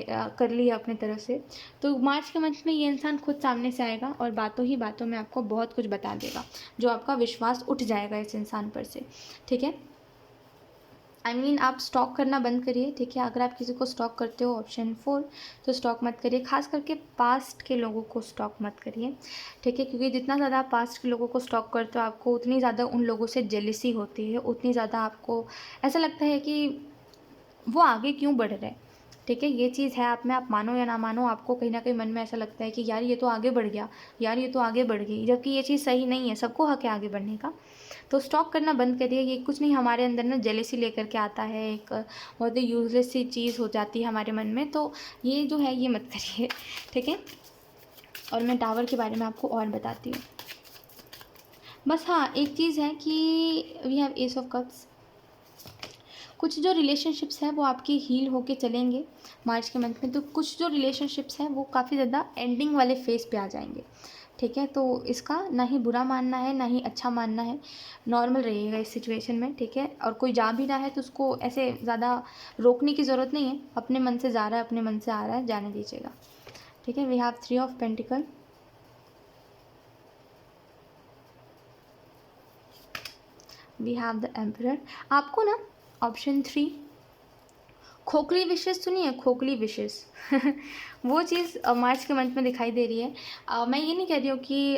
ली है अपनी तरफ से, तो मार्च के मंथ में ये इंसान खुद सामने से आएगा और बातों ही बातों में आपको बहुत कुछ बता देगा, जो आपका विश्वास उठ जाएगा इस इंसान पर से, ठीक है। आप स्टॉक करना बंद करिए, ठीक है। अगर आप किसी को स्टॉक करते हो, ऑप्शन 4, तो स्टॉक मत करिए। खास करके पास्ट के लोगों को स्टॉक मत करिए, ठीक है। क्योंकि जितना ज़्यादा आप पास्ट के लोगों को स्टॉक करते हो, आपको उतनी ज़्यादा उन लोगों से जेलिसी होती है, उतनी ज़्यादा आपको ऐसा लगता है कि वो आगे क्यों बढ़ रहे हैं, ठीक है। ये चीज़ है, आप में आप मानो या ना मानो, आपको कहीं ना कहीं मन में ऐसा लगता है कि यार ये तो आगे बढ़ गया, यार ये तो आगे बढ़ गई, जबकि ये चीज़ सही नहीं है। सबको हक है आगे बढ़ने का। तो स्टॉक करना बंद करिए। ये कुछ नहीं, हमारे अंदर ना जेलेसी लेकर के आता है, एक बहुत ही यूजलेस सी चीज़ हो जाती है हमारे मन में, तो ये जो है ये मत करिए, ठीक है। और मैं टावर के बारे में आपको और बताती हूँ। बस हाँ, एक चीज़ है कि we have ace of cups. कुछ जो रिलेशनशिप्स हैं वो आपके हील होके चलेंगे मार्च के मंथ में, तो कुछ जो रिलेशनशिप्स हैं वो काफ़ी ज़्यादा एंडिंग वाले फेज़ पे आ जाएंगे, ठीक है। तो इसका ना ही बुरा मानना है ना ही अच्छा मानना है, नॉर्मल रहिएगा इस सिचुएशन में, ठीक है। और कोई जा भी रहा है तो उसको ऐसे ज़्यादा रोकने की ज़रूरत नहीं है, अपने मन से जा रहा है, अपने मन से आ रहा है, जाने दीजिएगा, ठीक है। We have 3 of pentacle, we have the emperor. आपको ना ऑप्शन 3, खोखली विशेष सुनिए, खोखली विशेष वो चीज़ मार्च के मंथ में दिखाई दे रही है। मैं ये नहीं कह रही हूँ कि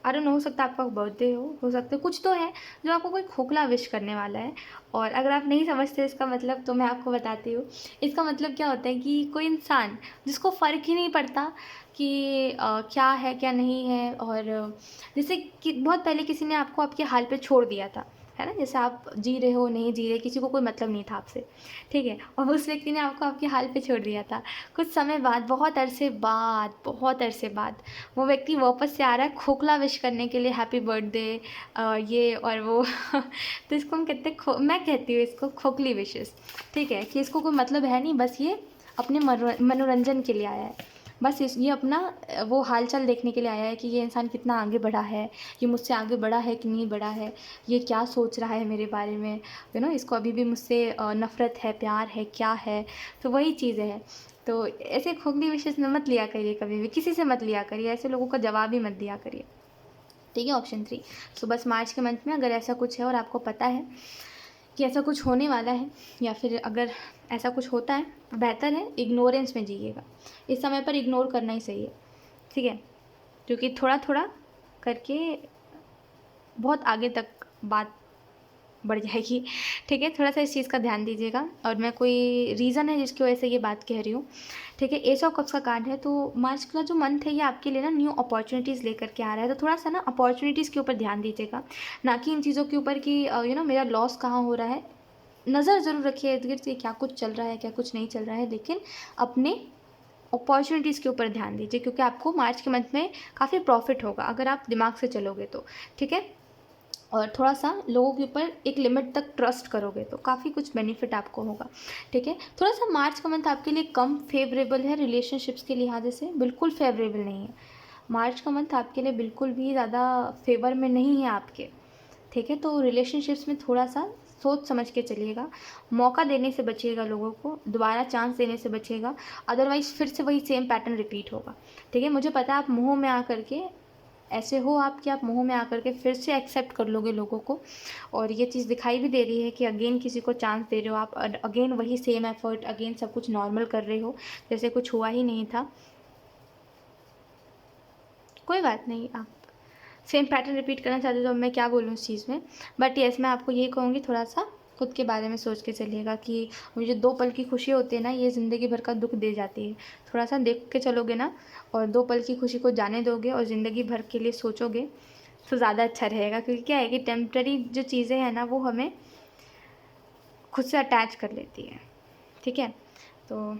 आई डोंट नो, हो सकता है आपका बर्थडे हो सकता है कुछ तो है जो आपको कोई खोखला विश करने वाला है। और अगर आप नहीं समझते इसका मतलब, तो मैं आपको बताती हूँ। इसका मतलब क्या होता है कि कोई इंसान जिसको फ़र्क ही नहीं पड़ता कि क्या है क्या नहीं है, और जैसे कि बहुत पहले किसी ने आपको आपके हाल पे छोड़ दिया था, है ना। जैसे आप जी रहे हो नहीं जी रहे, किसी को कोई मतलब नहीं था आपसे, ठीक है। और उस व्यक्ति ने आपको आपके हाल पे छोड़ दिया था। कुछ समय बाद, बहुत अरसे बाद वो व्यक्ति वापस से आ रहा है खोखला विश करने के लिए, हैप्पी बर्थडे ये और वो तो इसको हम कहते हैं, मैं कहती हूँ इसको खोखली विशेस, ठीक है। कि इसको कोई मतलब है नहीं, बस ये अपने मनोरंजन के लिए आया है। बस ये अपना वो हालचाल देखने के लिए आया है कि ये इंसान कितना आगे बढ़ा है, ये मुझसे आगे बढ़ा है कि नहीं बढ़ा है, ये क्या सोच रहा है मेरे बारे में, इसको अभी भी मुझसे नफ़रत है, प्यार है, क्या है। तो वही चीज़ें हैं। तो ऐसे खोखली विशेष मत लिया करिए, कभी भी किसी से मत लिया करिए, ऐसे लोगों का जवाब ही मत दिया करिए, ठीक है। ऑप्शन 3। सो बस मार्च के मंथ में अगर ऐसा कुछ है और आपको पता है कि ऐसा कुछ होने वाला है, या फिर अगर ऐसा कुछ होता है, तो बेहतर है इग्नोरेंस में जिएगा। इस समय पर इग्नोर करना ही सही है, ठीक है। क्योंकि थोड़ा थोड़ा करके बहुत आगे तक बात बढ़ जाएगी, ठीक है। थोड़ा सा इस चीज़ का ध्यान दीजिएगा। और मैं कोई रीज़न है जिसकी वजह से ये बात कह रही हूँ, ठीक है। एस ऑफ कप्स का कार्ड है, तो मार्च का जो मंथ है ये आपके लिए ना न्यू अपॉर्चुनिटीज़ लेकर के आ रहा है। तो थोड़ा सा ना अपॉर्चुनिटीज़ के ऊपर ध्यान दीजिएगा, ना कि इन चीज़ों के ऊपर कि मेरा लॉस कहाँ हो रहा है। नज़र ज़रूर रखिए इर्द गिर्द से क्या कुछ चल रहा है, क्या कुछ नहीं चल रहा है, लेकिन अपने अपॉर्चुनिटीज़ के ऊपर ध्यान दीजिए, क्योंकि आपको मार्च के मंथ में काफ़ी प्रॉफिट होगा अगर आप दिमाग से चलोगे तो, ठीक है। और थोड़ा सा लोगों के ऊपर एक लिमिट तक ट्रस्ट करोगे तो काफ़ी कुछ बेनिफिट आपको होगा, ठीक है। थोड़ा सा मार्च का मंथ आपके लिए कम फेवरेबल है रिलेशनशिप्स के लिहाज से, बिल्कुल फेवरेबल नहीं है। मार्च का मंथ आपके लिए बिल्कुल भी ज़्यादा फेवर में नहीं है आपके, ठीक है। तो रिलेशनशिप्स में थोड़ा सा सोच समझ के चलिएगा, मौका देने से बचिएगा, लोगों को दोबारा चांस देने से बचिएगा, अदरवाइज़ फिर से वही सेम पैटर्न रिपीट होगा। ठीक है, मुझे पता है आप मुँह में आकर के ऐसे हो आप कि आप मुँह में आकर के फिर से एक्सेप्ट कर लोगे लोगों को, और ये चीज़ दिखाई भी दे रही है कि अगेन किसी को चांस दे रहे हो आप, अगेन वही सेम एफर्ट, अगेन सब कुछ नॉर्मल कर रहे हो जैसे कुछ हुआ ही नहीं था। कोई बात नहीं, आप सेम पैटर्न रिपीट करना चाहते हो तो मैं क्या बोलूँ इस चीज़ में। बट येस, मैं आपको यही कहूँगी, थोड़ा सा खुद के बारे में सोच के चलिएगा कि मुझे 2 पल की खुशी होती है ना, ये ज़िंदगी भर का दुख दे जाती है। थोड़ा सा देख के चलोगे ना, और 2 पल की खुशी को जाने दोगे और ज़िंदगी भर के लिए सोचोगे तो ज़्यादा अच्छा रहेगा। क्योंकि क्या है कि टेम्पररी जो चीज़ें हैं ना, वो हमें खुद से अटैच कर लेती है। ठीक है, तो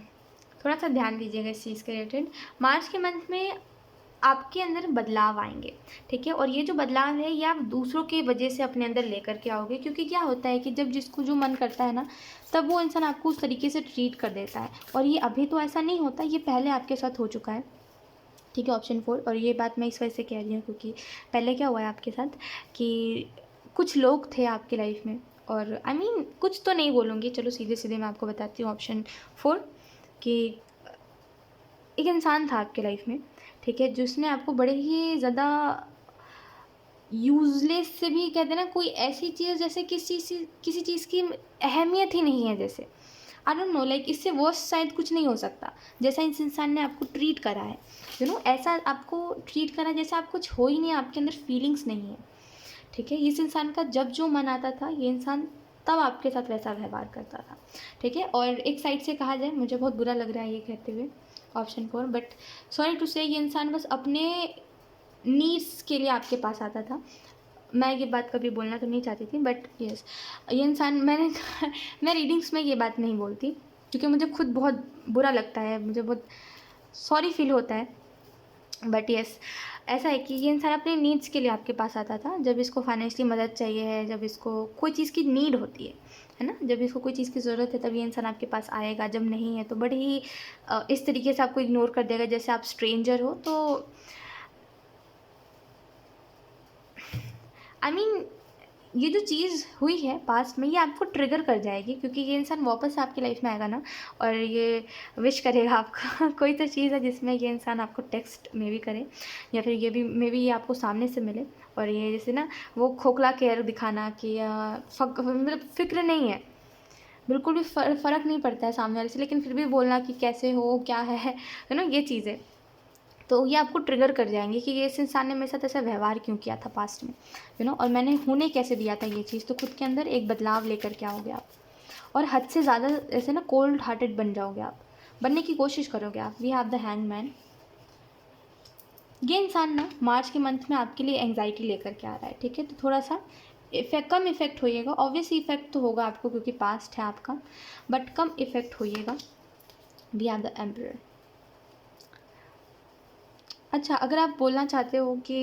थोड़ा सा ध्यान दीजिएगा इस चीज़ के रिलेटेड। मार्च के मंथ में आपके अंदर बदलाव आएंगे। ठीक है, और ये जो बदलाव है ये आप दूसरों की वजह से अपने अंदर लेकर के आओगे। क्योंकि क्या होता है कि जब जिसको जो मन करता है ना, तब वो इंसान आपको उस तरीके से ट्रीट कर देता है। और ये अभी तो ऐसा नहीं होता, ये पहले आपके साथ हो चुका है। ठीक है, ऑप्शन 4। और ये बात मैं इस वजह से कह रही हूँ क्योंकि पहले क्या हुआ है आपके साथ कि कुछ लोग थे आपकी लाइफ में, और आई मीन कुछ तो नहीं बोलूँगी, चलो सीधे सीधे मैं आपको बताती हूँ ऑप्शन 4, कि एक इंसान था आपके लाइफ में, ठीक है, जिसने आपको बड़े ही ज़्यादा यूज़लेस से भी कहते हैं ना, कोई ऐसी चीज़ जैसे किसी चीज़ की अहमियत ही नहीं है, जैसे आई डोंट नो, लाइक इससे वर्स्ट शायद कुछ नहीं हो सकता जैसा इस इंसान ने आपको ट्रीट करा है। यू नो, ऐसा आपको ट्रीट करा जैसे आप कुछ हो ही नहीं, आपके अंदर फीलिंग्स नहीं है। ठीक है, इस इंसान का जब जो मन आता था, ये इंसान तब आपके साथ वैसा व्यवहार करता था। ठीक है, और एक साइड से कहा जाए, मुझे बहुत बुरा लग रहा है ये कहते हुए, ऑप्शन 4, बट सॉरी टू से, ये इंसान बस अपने नीड्स के लिए आपके पास आता था। मैं ये बात कभी बोलना तो नहीं चाहती थी, बट यस, ये इंसान मैंने मैं रीडिंग्स में ये बात नहीं बोलती क्योंकि मुझे खुद बहुत बुरा लगता है, मुझे बहुत सॉरी फील होता है। बट यस, ऐसा है कि ये इंसान अपने नीड्स के लिए आपके पास आता था, जब इसको फाइनेंशियली मदद चाहिए है, जब इसको कोई चीज़ की नीड होती है ना, जब इसको कोई चीज़ की ज़रूरत है, तब ये इंसान आपके पास आएगा। जब नहीं है तो बड़े ही इस तरीके से आपको इग्नोर कर देगा जैसे आप स्ट्रेंजर हो। तो आई मीन ये जो चीज़ हुई है पास्ट में, ये आपको ट्रिगर कर जाएगी क्योंकि ये इंसान वापस आपकी लाइफ में आएगा ना, और ये विश करेगा आपको कोई तो चीज़ है जिसमें ये इंसान आपको टेक्स्ट में भी करे, या फिर ये भी मे बी ये आपको सामने से मिले, और ये जैसे ना वो खोखला केयर दिखाना कि मतलब फ़िक्र नहीं है, बिल्कुल भी फ़र्क नहीं पड़ता है सामने वाले से, लेकिन फिर भी बोलना कि कैसे हो, क्या है ना, ये चीज़ें तो ये आपको ट्रिगर कर जाएंगे कि ये इस इंसान ने मेरे साथ ऐसा व्यवहार क्यों किया था पास्ट में, यू नो, और मैंने होने कैसे दिया था ये चीज़। तो खुद के अंदर एक बदलाव लेकर के आओगे आप, और हद से ज़्यादा ऐसे ना कोल्ड हार्टेड बन जाओगे आप, बनने की कोशिश करोगे आप। We have the hangman. ये इंसान ना मार्च के मंथ में आपके लिए एंग्जाइटी लेकर के आ रहा है। ठीक है, तो थोड़ा सा कम इफेक्ट होइएगा। ऑब्वियसली इफेक्ट तो होगा आपको क्योंकि पास्ट है आपका, बट कम इफेक्ट होइएगा। We have the emperor. अच्छा, अगर आप बोलना चाहते हो कि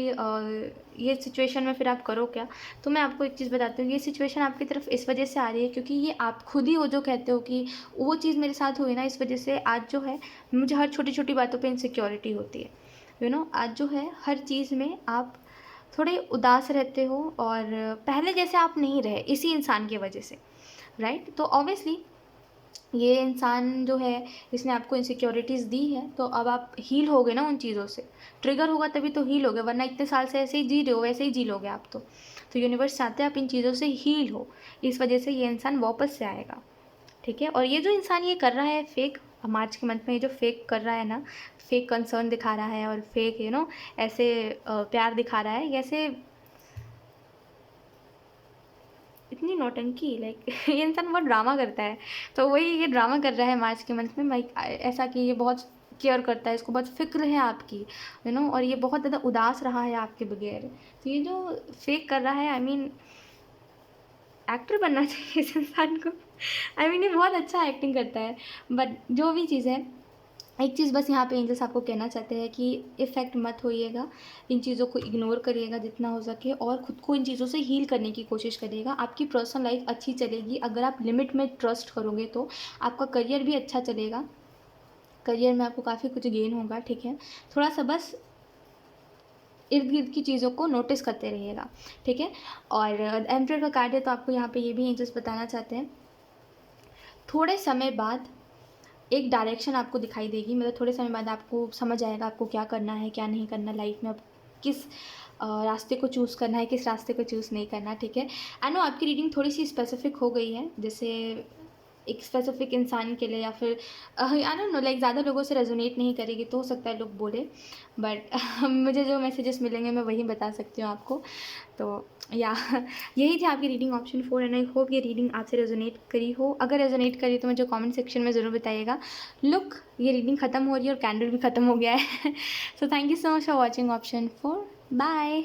ये सिचुएशन में फिर आप करो क्या, तो मैं आपको एक चीज़ बताती हूँ। ये सिचुएशन आपकी तरफ इस वजह से आ रही है क्योंकि ये आप खुद ही हो जो कहते हो कि वो चीज़ मेरे साथ हुई ना, इस वजह से आज जो है मुझे हर छोटी छोटी बातों पे इनसिक्योरिटी होती है। यू नो, आज जो है हर चीज़ में आप थोड़े उदास रहते हो, और पहले जैसे आप नहीं रहे इसी इंसान की वजह से, राइट। तो ऑब्वियसली ये इंसान जो है, इसने आपको इनसिक्योरिटीज़ दी है, तो अब आप हील हो गए ना उन चीज़ों से। ट्रिगर होगा तभी तो हील हो गए, वरना इतने साल से ऐसे ही जी रहे हो, वैसे ही जी लोगे आप तो यूनिवर्स चाहते हैं आप इन चीज़ों से हील हो, इस वजह से ये इंसान वापस से आएगा। ठीक है, और ये जो इंसान ये कर रहा है फेक, मार्च के मंथ में ये जो फेक कर रहा है ना, फेक कंसर्न दिखा रहा है और फेक यू नो ऐसे प्यार दिखा रहा है, ऐसे इतनी नौटंकी, लाइक ये इंसान बहुत ड्रामा करता है। तो वही ये ड्रामा कर रहा है मार्च के मंथ में, लाइक ऐसा कि ये बहुत केयर करता है, इसको बहुत फिक्र है आपकी, यू नो, और ये बहुत ज़्यादा उदास रहा है आपके बगैर। तो ये जो फेक कर रहा है, आई मीन एक्टर बनना चाहिए इस इंसान को। आई मीन ये बहुत अच्छा एक्टिंग करता है। बट जो भी चीज़ है, एक चीज़ बस यहाँ पे एंजल्स आपको कहना चाहते हैं कि इफ़ेक्ट मत होइएगा, इन चीज़ों को इग्नोर करिएगा जितना हो सके, और ख़ुद को इन चीज़ों से हील करने की कोशिश करिएगा। आपकी पर्सनल लाइफ अच्छी चलेगी अगर आप लिमिट में ट्रस्ट करोगे, तो आपका करियर भी अच्छा चलेगा, करियर में आपको काफ़ी कुछ गेन होगा। ठीक है, थोड़ा सा बस इर्द गिर्द की चीज़ों को नोटिस करते रहिएगा, ठीक है। और एम्परर का कार्ड है तो आपको यहाँ पे ये भी एंजल्स बताना चाहते हैं, थोड़े समय बाद एक डायरेक्शन आपको दिखाई देगी, मतलब थोड़े समय बाद आपको समझ आएगा आपको क्या करना है क्या नहीं करना लाइफ में, अब किस रास्ते को चूज़ करना है, किस रास्ते को चूज़ नहीं करना, ठीक है। आई नो आपकी रीडिंग थोड़ी सी स्पेसिफिक हो गई है, जैसे एक स्पेसिफिक इंसान के लिए, या फिर आई डोंट नो लाइक ज़्यादा लोगों से रेजोनेट नहीं करेगी, तो हो सकता है लोग बोले, बट मुझे जो मैसेजेस मिलेंगे मैं वही बता सकती हूँ आपको। तो या यही थी आपकी reading option 4, and I hope ये रीडिंग आपसे रेजोनेट करी हो। अगर रेजोनेट करी तो मुझे कमेंट सेक्शन में ज़रूर बताइएगा। लुक, ये रीडिंग ख़त्म हो रही है और कैंडल भी ख़त्म हो गया है। So thank you so much for watching option 4। Bye.